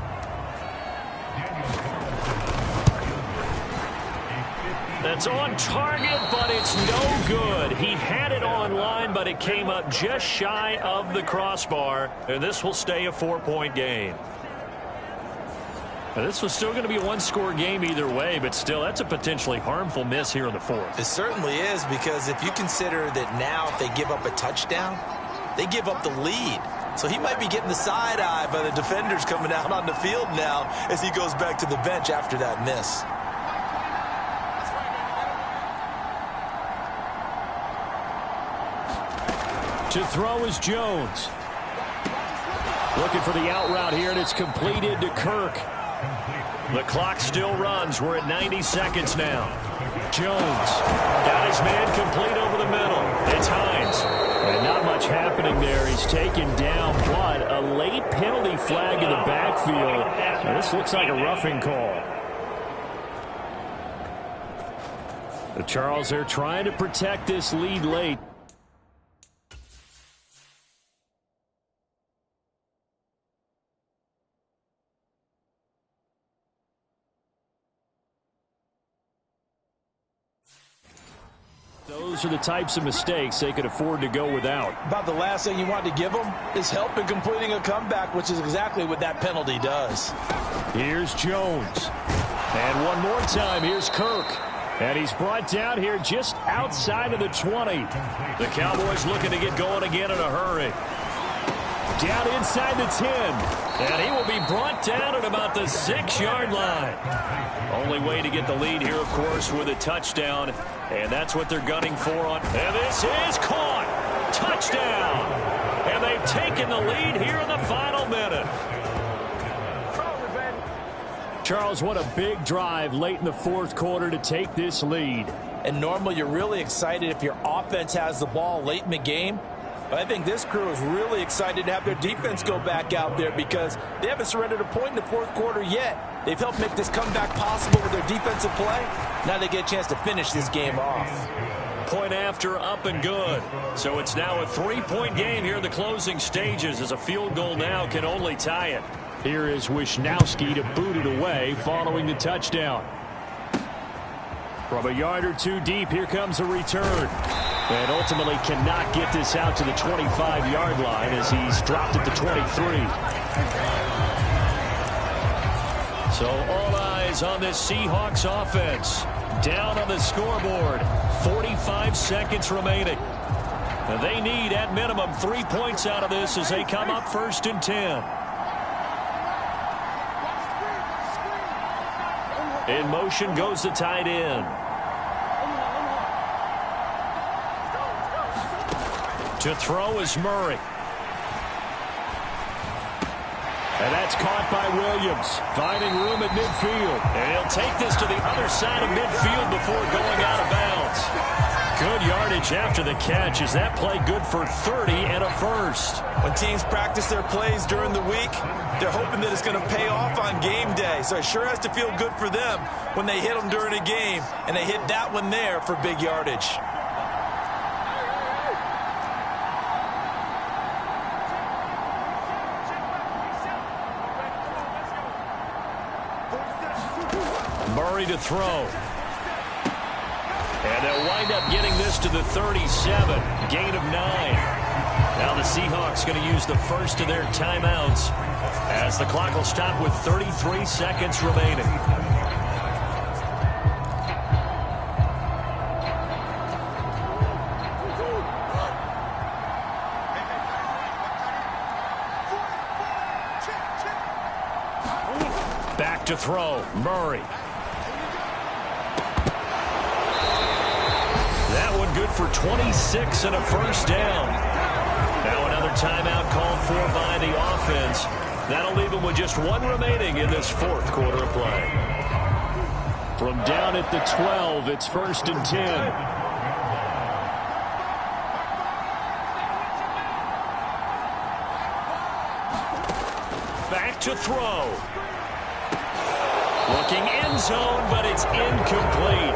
That's on target, but it's no good. He had it on line, but it came up just shy of the crossbar, and this will stay a 4-point game. Now, this was still going to be a one-score game either way, but still, that's a potentially harmful miss here in the fourth. It certainly is, because if you consider that now if they give up a touchdown, they give up the lead. So he might be getting the side eye by the defenders coming out on the field now as he goes back to the bench after that miss. To throw is Jones. Looking for the out route here, and it's completed to Kirk. The clock still runs. We're at 90 seconds now. Jones got his man complete over the middle. It's Hines. And not much happening there. He's taken down, but a late penalty flag in the backfield. And this looks like a roughing call. The Charles, they're trying to protect this lead late. Those are the types of mistakes they could afford to go without. About the last thing you want to give them is help in completing a comeback, which is exactly what that penalty does. Here's Jones. And one more time, here's Kirk. And he's brought down here just outside of the 20. The Cowboys looking to get going again in a hurry. Down inside the 10. And he will be brought down at about the 6-yard line. Only way to get the lead here, of course, with a touchdown. And that's what they're gunning for. And this is caught. Touchdown. And they've taken the lead here in the final minute. Charles, what a big drive late in the fourth quarter to take this lead. And normally you're really excited if your offense has the ball late in the game. But I think this crew is really excited to have their defense go back out there because they haven't surrendered a point in the fourth quarter yet. They've helped make this comeback possible with their defensive play. Now they get a chance to finish this game off. Point after, up and good. So it's now a 3-point game here in the closing stages as a field goal now can only tie it. Here is Wisnowski to boot it away following the touchdown. From a yard or two deep, here comes a return. And ultimately cannot get this out to the 25-yard line as he's dropped at the 23. So all eyes on this Seahawks offense. Down on the scoreboard. 45 seconds remaining. And they need, at minimum, 3 points out of this as they come up 1st and 10. In motion goes the tight end. To throw is Murray. And that's caught by Williams. Finding room at midfield. And he'll take this to the other side of midfield before going out of bounds. Good yardage after the catch. Is that play good for 30 and a first? When teams practice their plays during the week, they're hoping that it's going to pay off on game day. So it sure has to feel good for them when they hit them during a game. And they hit that one there for big yardage. Murray to throw. And they'll wind up getting this to the 37. Gain of 9. Now the Seahawks going to use the first of their timeouts as the clock will stop with 33 seconds remaining. Back to throw. Murray. That one good for 26 and a first down. Now another timeout called for by the offense. That'll leave them with just one remaining in this fourth quarter of play. From down at the 12, it's 1st and 10. Back to throw. Looking end zone, but it's incomplete.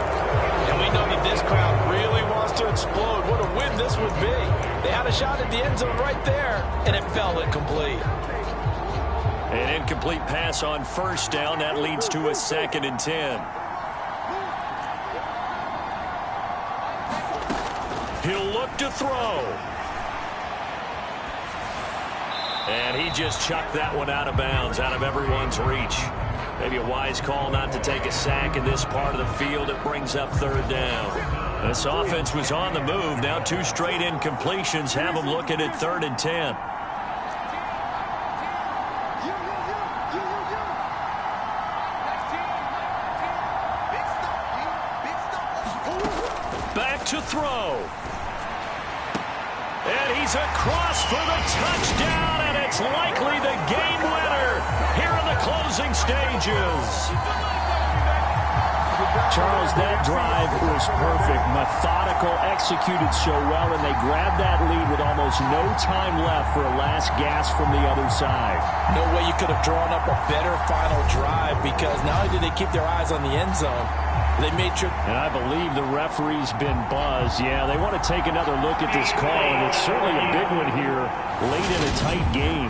And we know that this crowd really wants to explode. What a win this would be. They had a shot at the end zone right there, and it fell incomplete. An incomplete pass on first down. That leads to a 2nd and 10. He'll look to throw. And he just chucked that one out of bounds, out of everyone's reach. Maybe a wise call not to take a sack in this part of the field. It brings up 3rd down. This offense was on the move. Now 2 straight incompletions have them looking at 3rd and 10. Back to throw. And he's across for the touchdown, and it's likely the game winner here in the closing stages. Charles, that drive was perfect, methodical, executed so well, and they grabbed that lead with almost no time left for a last gasp from the other side. No way you could have drawn up a better final drive, because not only did they keep their eyes on the end zone, they made sure. And I believe the referee's been buzzed. Yeah, they want to take another look at this call, and it's certainly a big one here late in a tight game.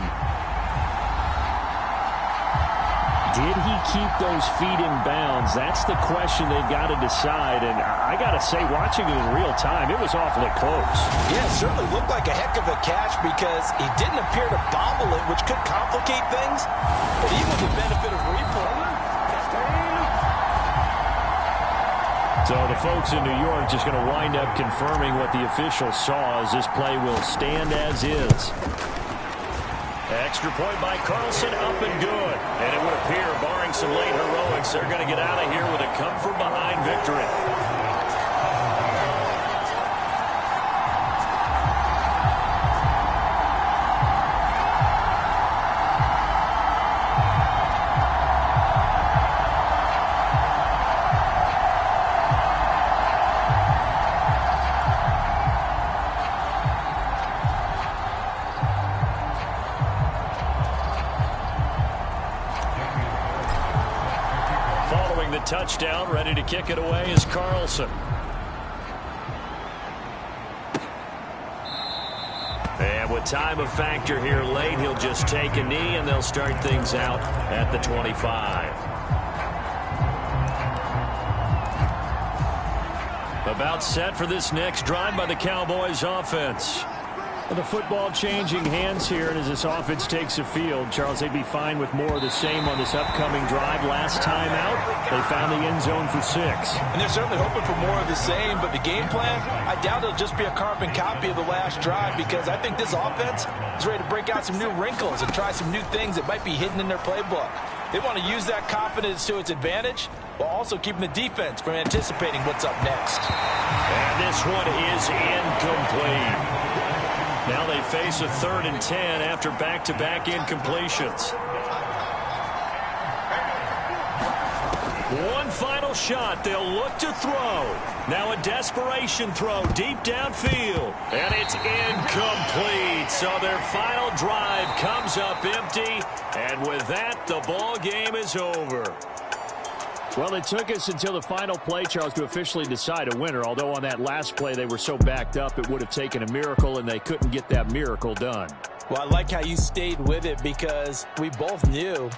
Did he keep those feet in bounds? That's the question they've got to decide. And I got to say, watching it in real time, it was awfully close. Yeah, it certainly looked like a heck of a catch because he didn't appear to bobble it, which could complicate things. But even with the benefit of replay. So the folks in New York just going to wind up confirming what the official saw as this play will stand as is. Extra point by Carlson, up and good. And it would appear, barring some late heroics, they're going to get out of here with a come-from-behind victory. Touchdown, ready to kick it away is Carlson. And with time a factor here late, he'll just take a knee and they'll start things out at the 25. About set for this next drive by the Cowboys offense. The football changing hands here, and as this offense takes a field, Charles, they'd be fine with more of the same on this upcoming drive. Last time out, they found the end zone for 6. And they're certainly hoping for more of the same, but the game plan, I doubt it'll just be a carbon copy of the last drive, because I think this offense is ready to break out some new wrinkles and try some new things that might be hidden in their playbook. They want to use that confidence to its advantage while also keeping the defense from anticipating what's up next. And this one is incomplete. Now they face a 3rd and 10 after back-to-back incompletions. One final shot. They'll look to throw. Now a desperation throw deep downfield. And it's incomplete. So their final drive comes up empty. And with that, the ball game is over. Well, it took us until the final play, Charles, to officially decide a winner. Although on that last play they were so backed up, it would have taken a miracle, and they couldn't get that miracle done. Well, I like how you stayed with it, because we both knew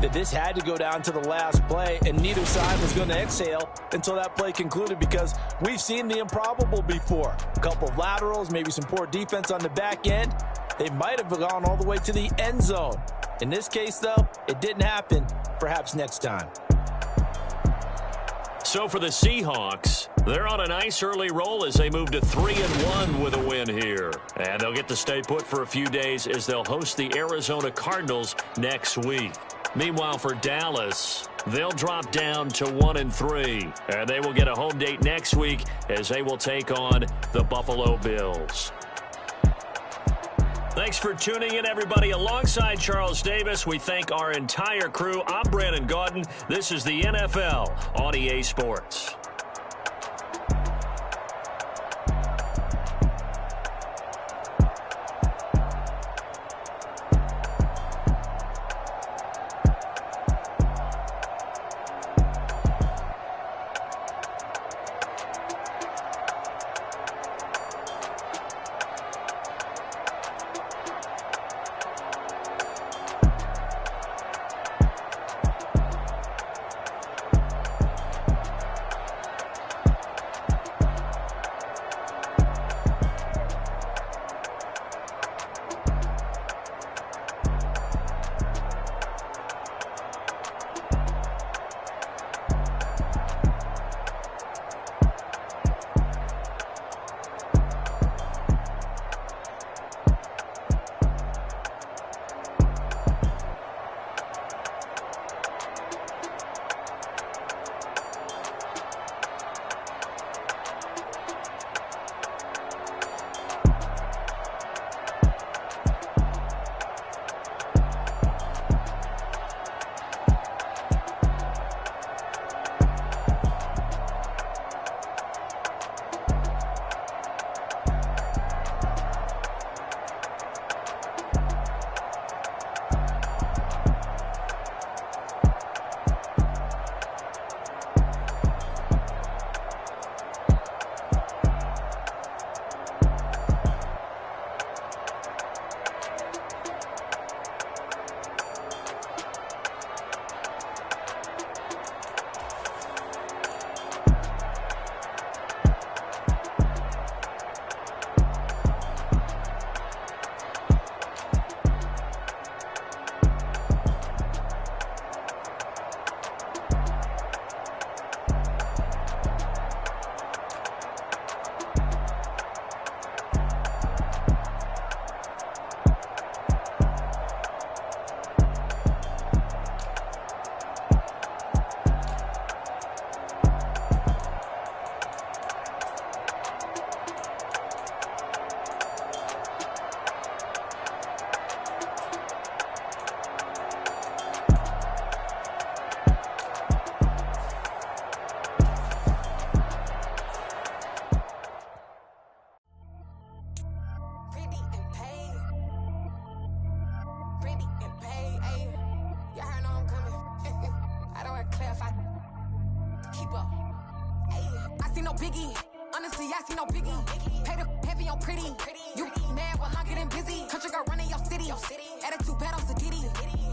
that this had to go down to the last play, and neither side was going to exhale until that play concluded, because we've seen the improbable before. A couple of laterals, maybe some poor defense on the back end. They might have gone all the way to the end zone. In this case, though, it didn't happen. Perhaps next time. So for the Seahawks, they're on a nice early roll as they move to 3-1 with a win here. And they'll get to stay put for a few days as they'll host the Arizona Cardinals next week. Meanwhile, for Dallas, they'll drop down to 1-3. And they will get a home date next week as they will take on the Buffalo Bills. Thanks for tuning in, everybody. Alongside Charles Davis, we thank our entire crew. I'm Brandon Gaudin. This is the NFL on EA Sports. Biggie. Honestly, I see no biggie. Pay the heavy on pretty. You mad while I'm getting busy. Country girl running your city. Attitude bad on Sadiddy.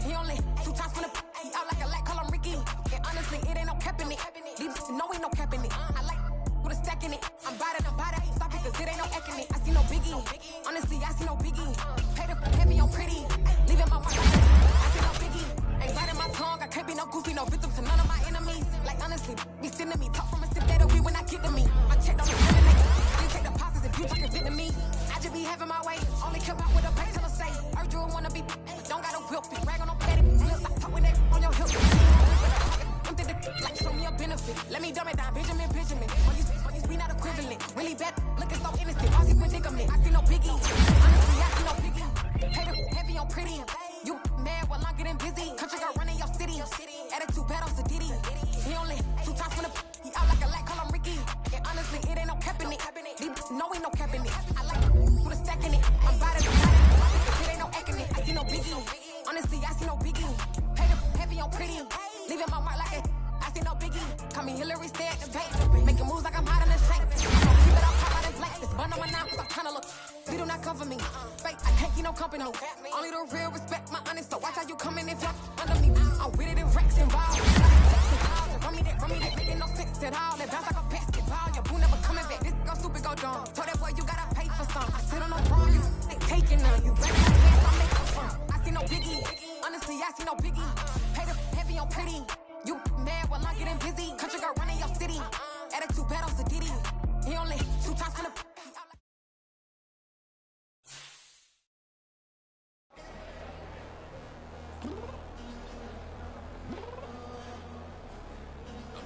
He only 2 times from the he out like a light, call him Ricky. And honestly, it ain't no cap in it. These know ain't no cap in it. I like with a stack in it. I'm bad at stop it, cause it ain't no act in it. I see no biggie. Honestly, I see no biggie. Pay the heavy on pretty. Leaving my wife. I see no biggie. Ain't biting my tongue. I can't be no goofy, no victim to none of my enemies. Like honestly, be sending me talk from a sip that'll be when I get to me. I checked on the lemonade. I take the pauses if you talking Vietnamese. I just be having my way. Only come out with a pay till I say. Urge you wanna be, don't got a whip. Rag on no petty. Look like talk with that on your hip. Empty the like show me a benefit. Let me dumb it down, Benjamin. We not equivalent. Really bad, looking so innocent. All these predicament. I see no biggie. Honestly, I see no biggie. Pay the heavy on pretty. You mad while I'm getting busy. Country girl running your city. Attitude bad on Sadiddy. He only 2 times from the he out like a light, call him Ricky. And honestly, it ain't no cap in it. These know ain't no cap in it. I like with a stack in it. I'm bad at it ain't no act in it. I see no biggie. Honestly, I see no biggie. Pay the heavy on pretty. Leaving my mark like it. I see no biggie. Call me Hillary, stay at the bank. Making moves like I'm hot in the shank. Keep it up, pop out in blank. This bun on my knife, cause I'm tryna look. See, do not cover me. Fake, I can't keep no company. Only the real respect my honest, so watch how you coming if you're under me. I'm with it and Rex involved. Run me that, making no sense at all. That bounce like a basketball. Your boo never coming back. This go stupid, go dumb. Told that boy you gotta pay for some. I sit on no throne, you ain't taking none. You ready to dance, I'm making fun. I see no biggie. Honestly, I see no biggie. Pay the heavy on pretty. You mad while I'm getting busy. Country girl running your city. Attitude bad on Diddy. He only 2 times from the.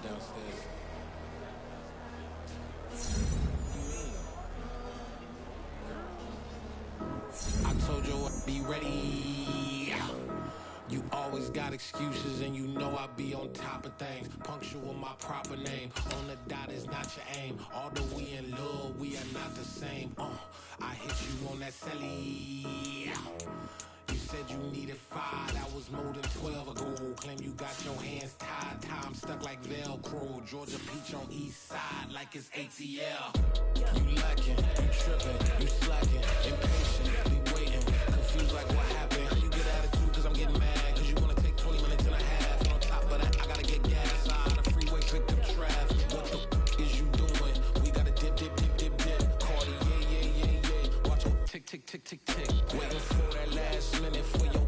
Downstairs. I told you I'd be ready. You always got excuses and you know I be on top of things. Punctual my proper name. On the dot is not your aim. Although we in love, we are not the same. I hit you on that celly. You said you needed 5, that was more than 12 ago. Claim you got your hands tied, time stuck like Velcro. Georgia Peach on east side like it's ATL. You lacking, you tripping, you slacking, impatient, be waiting, confused like what happened. How you get attitude cause I'm getting mad, cause you wanna take 20 minutes and a half. And on top of that, I gotta get gas, side the freeway, pick up traffic. What the is you doing? We gotta dip, Cardi, yeah. Watch your tick, waiting for that last minute for your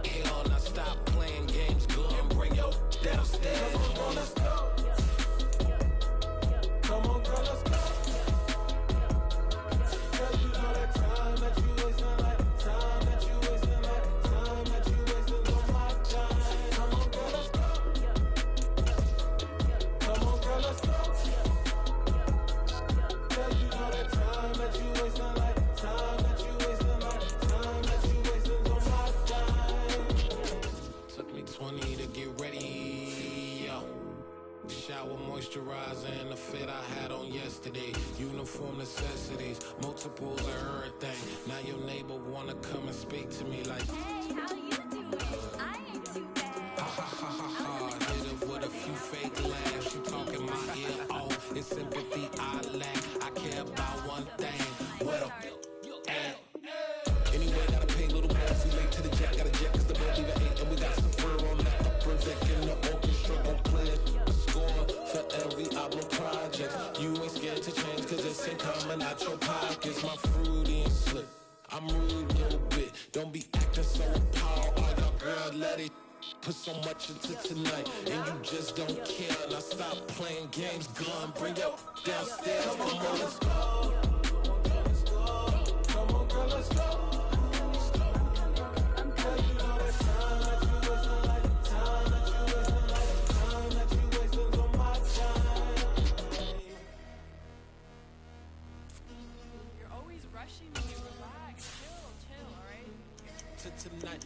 hell. Now stop playing games, go and bring your downstairs. Come on, let's go. Come on, girl, let's go. Cause you know that time that you wasting, like time that you wasting, like time that you wasting on my time. Come on, girl, let's go. Come on, girl, let's go. Cause you know that time that you wasting, like time that you wasting, like time that you wasting on my time. Took me 20 to get ready, yo. Shower, moisturizer, and the fit I had on yesterday. Uniform necessities, multiples of everything. Now your neighbor wanna come and speak to me like, hey, how you doing? I ain't too bad. ha. Hit her with a few fake laughs. She talking my ear off. It's sympathy I lack. I care about one thing. What up? Anyway, gotta pay a little more. If we late to the jet, got a jet cause the boat leave at 8. And we got some fur on that upper deck in the orchestra. Gon' play a score for every album project. You ain't scared to change cause it's ain't coming out your pockets. My fruity and slick. I'm rude a little bit. Don't be acting so appalled. Oh, your girl, let it put so much into tonight. And you just don't care. Now stop playing games. Gun, bring your downstairs. Come on, girl, let's go. Come on, girl, let's go. Tonight,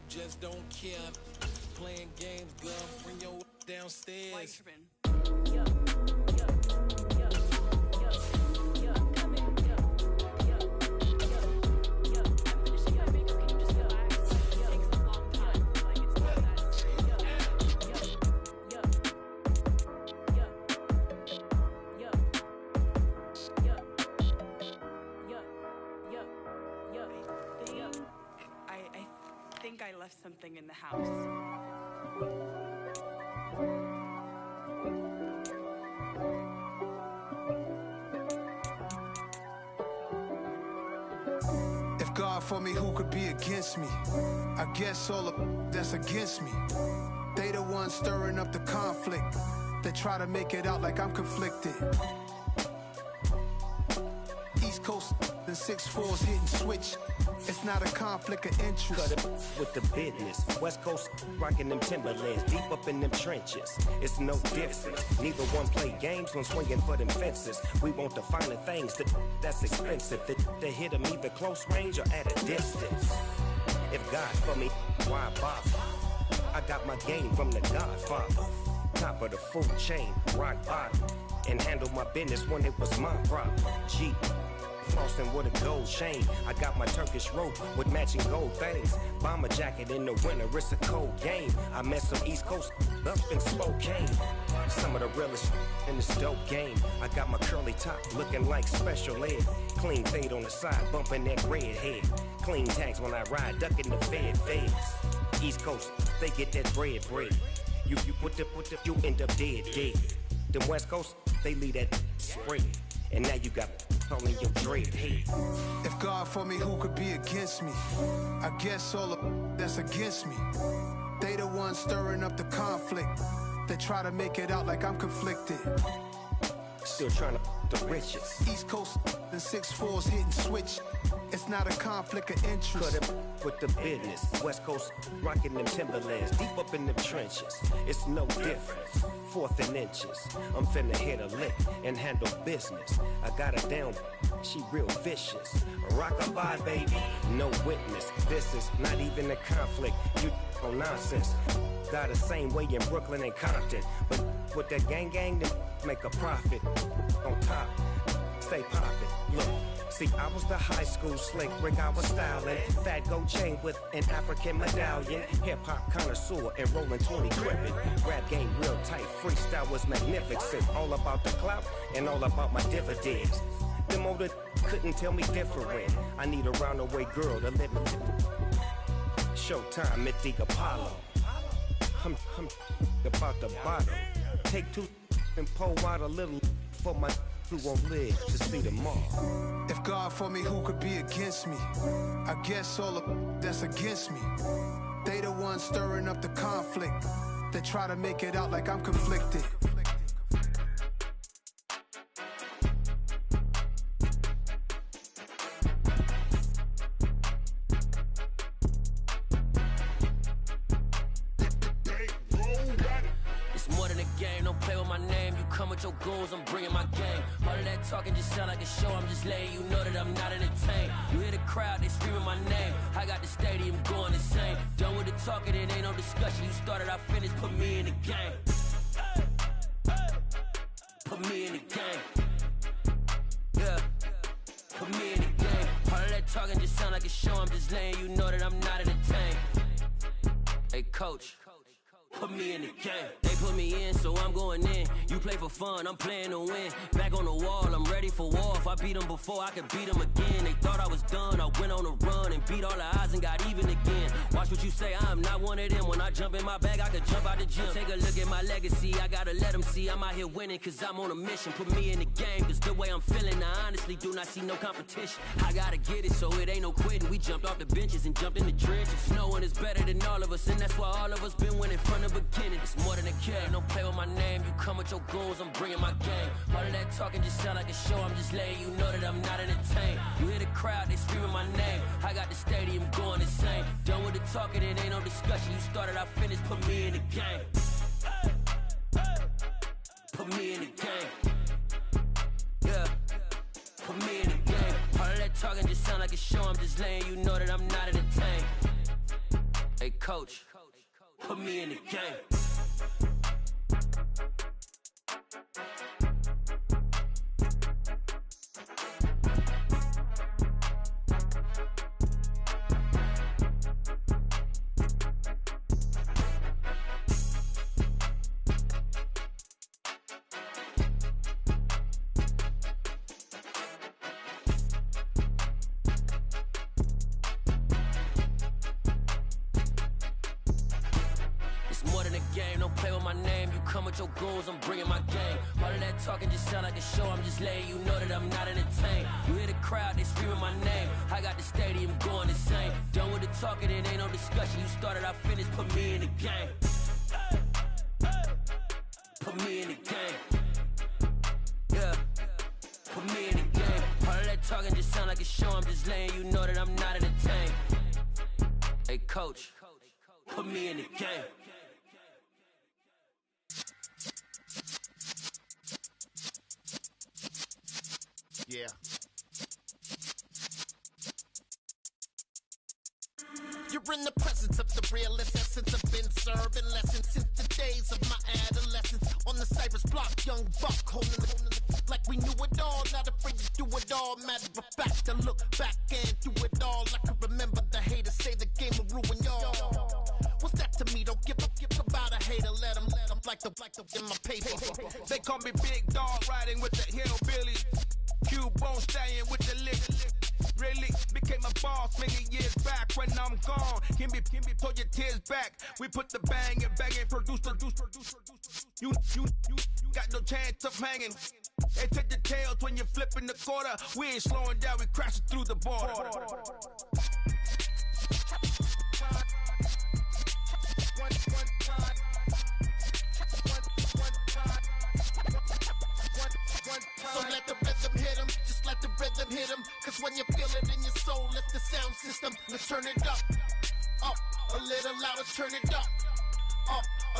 just don't care. Playing games, girl. Bring your downstairs. I left something in the house. If God for me, who could be against me? I guess all the that's against me. They the ones stirring up the conflict. They try to make it out like I'm conflicted. East Coast and 6'4's hitting switch. It's not a conflict of interest. Cut it with the business. West Coast rocking them Timberlands, deep up in them trenches. It's no difference. Neither one play games when swinging for them fences. We want the finer things that's expensive. They hit them either close range or at a distance. If God's for me, why bother? I got my game from the Godfather. Top of the food chain, rock bottom. And handle my business when it was my problem. G. Flossing with a gold chain. I got my Turkish rope with matching gold things. Bomber jacket in the winter, it's a cold game. I met some East Coast up in Spokane. Some of the realest in this dope game. I got my curly top looking like special ed. Clean fade on the side, bumping that red head. Clean tags when I ride, ducking the feds. East Coast, they get that bread. You put the, you end up dead. Them West Coast, they leave that spread. And now you got all in your dread head. If God for me, who could be against me? I guess all of that's against me. They the ones stirring up the conflict. They try to make it out like I'm conflicted. Still trying to the riches. East Coast and 6'4s hitting switch. It's not a conflict of interest. Cut up with the business. West Coast rocking them Timberlands. Deep up in them trenches. It's no difference. 4th and inches. I'm finna hit a lick and handle business. I got her down. She real vicious. Rockabye, baby. No witness. This is not even a conflict. You on nonsense. Got the same way in Brooklyn and Compton. But with that gang, then make a profit. On top, stay poppin'. Look, see, I was the high school slick Rick, I was styling. Fat gold chain with an African medallion. Hip-hop connoisseur and rolling 20 gripping. Rap game real tight, freestyle was magnificent. All about the clout and all about my dividends. Them older couldn't tell me different. I need a roundaway girl to let me. Showtime at the Apollo. I'm about the bottom. Take 2 and pour out a little for my who won't live to see them all. If God for me, who could be against me? I guess all of that's against me. They the ones stirring up the conflict. They try to make it out like I'm conflicted. Your goons, I'm bringing my game. All of that talking just sound like a show. I'm just letting you know that I'm not entertained. You hear the crowd, they screaming my name. I got the stadium going insane. Done with the talking, it ain't no discussion. You started, I finished, put me in the game. Put me in the game. Yeah, put me in the game. All of that talking just sound like a show. I'm just letting you know that I'm not entertained. Hey, coach. Put me in the game. They put me in, so I'm going in. You play for fun, I'm playing to win. Back on the wall, I'm ready for war. If I beat them before, I can beat them again. They thought I was done, I went on a run and beat all the odds and got even again. Watch what you say, I'm not one of them. When I jump in my bag, I could jump out the gym. Take a look at my legacy, I gotta let them see I'm out here winning, cause I'm on a mission. Put me in the game, cause the way I'm feeling, I honestly do not see no competition. I gotta get it, so it ain't no quitting. We jumped off the benches and jumped in the trenches. No one is better than all of us, and that's why all of us been winning from the beginning. It's more than a game, don't play with my name. You come with your goons, I'm bringing my game. All of that talking just sound like a show. I'm just letting you know that I'm not entertained. You hear the crowd, they screaming my name. I got the stadium going insane. Done with the talking, it ain't no discussion. You started, I finished, put me in the game. Put me in the game. Yeah, put me in the game. All of that talking just sound like a show. I'm just letting you know that I'm not entertained. Hey, coach. Put me in the game. Your goons, I'm bringing my game. All of that talking just sound like a show. I'm just letting you know that I'm not entertained. You hear the crowd, they screaming my name. I got the stadium going insane. Done with the talking, it ain't no discussion. You started, I finished, put me in the game. Put me in the game. Yeah, put me in the game. All of that talking just sound like a show. I'm just letting you know that I'm not entertained. Hey, coach, put me in the game. Yeah. You're in the presence of the realest essence. I've been serving lessons since the days of my adolescence. On the Cypress block, young buck holding it like we knew it all. Not afraid to do it all. Matter of fact, I look back and do it all. I can remember the haters say the game will ruin y'all. What's that to me? Don't give a about a hater. Let them. like the in my paper. They call me Big Dog, riding with the hillbilly. Q-Bone stallion with the lick. Really became a boss many years back. When I'm gone, can be pull your tears back. We put the bang and produce. You got no chance of hanging. They take the tails when you're flipping the quarter. We ain't slowing down, we crashing through the border. So let the rhythm hit him, just let the rhythm hit him. Cause when you feel it in your soul, lift the sound system. Let's turn it up, a little louder, turn it up,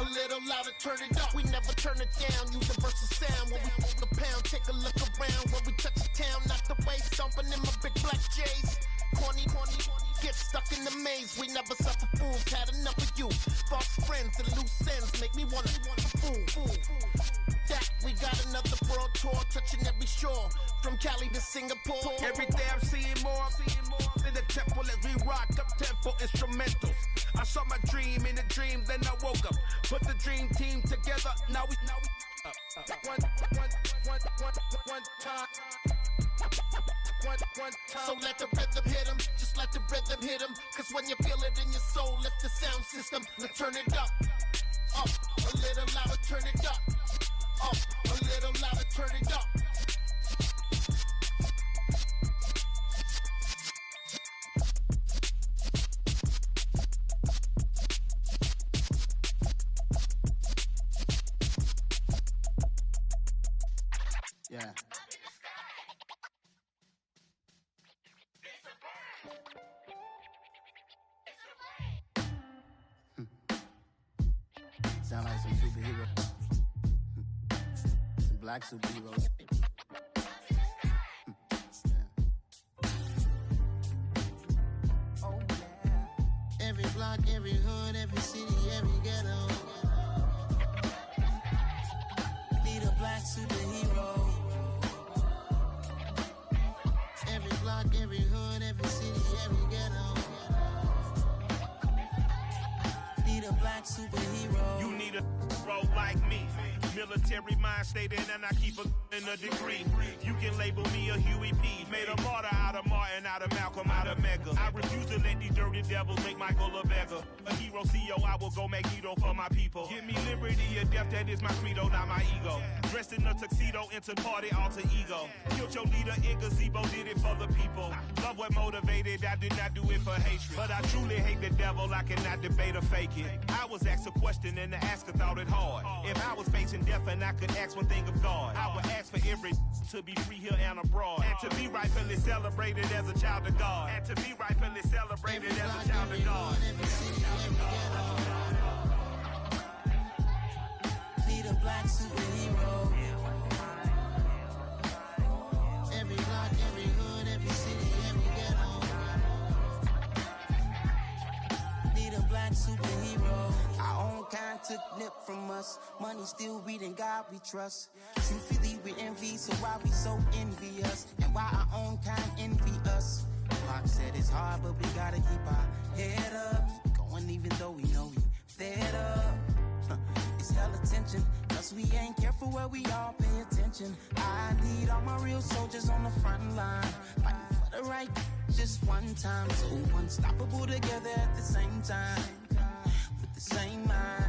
a little louder, turn it up. We never turn it down, universal sound. When we move the pound, take a look around. When we touch the town, not the way, stomping in my big black J's. Corny, get stuck in the maze. We never suffer fools, had enough of you. False friends and loose ends make me wanna fool. That we got another world tour, touching every shore, from Cali to Singapore. Every day I'm seeing more in the temple as we rock up tempo instrumentals. I saw my dream in a dream, then I woke up. Put the dream team together, now we one time. So let the rhythm hit him, just let the rhythm hit him. Cause when you feel it in your soul, lift the sound system. Let's turn it up, a little louder, turn it up, a little louder, turn it up. Yeah. Sound like some superheroes. Some black superheroes. Oh, yeah. Every block, every hood, every city, every ghetto. Need a black superhero. Every block, every hood, every city, every ghetto. Need a black superhero. You need a bro like me. Military mind stated, and I keep in a degree. You can label me a Huey P. Made a martyr out of Martin, out of Malcolm, out of Mega. I refuse to let these dirty devils make Michael a beggar. A hero CEO, I will go Magneto for my people. Give me liberty or death, that is my credo, not my ego. Dressed in a tuxedo, into party, alter ego. Killed your leader in gazebo, did it for the people. Love what motivated, I did not do it for hatred. But I truly hate the devil, I cannot debate or fake it. I was asked a question and the asker thought it hard. If I was facing death and I could ask one thing of God, I would ask for every to be free here and abroad, and to be rightfully celebrated as a child of God, and to be rightfully celebrated as a child of God. Need a black superhero. Every block, every hood, every city, every ghetto. Need a black superhero. Our own kind took nip from us. Money still reading, God we trust. Truthfully we envy, so why we so envious? And why our own kind envy us? Pac said it's hard, but we gotta keep our head up. Going even though we know we fed up. It's hella tension, cause we ain't careful where we all pay attention. I need all my real soldiers on the front line, fighting for the right just one time. So unstoppable together at the same time, with the same mind.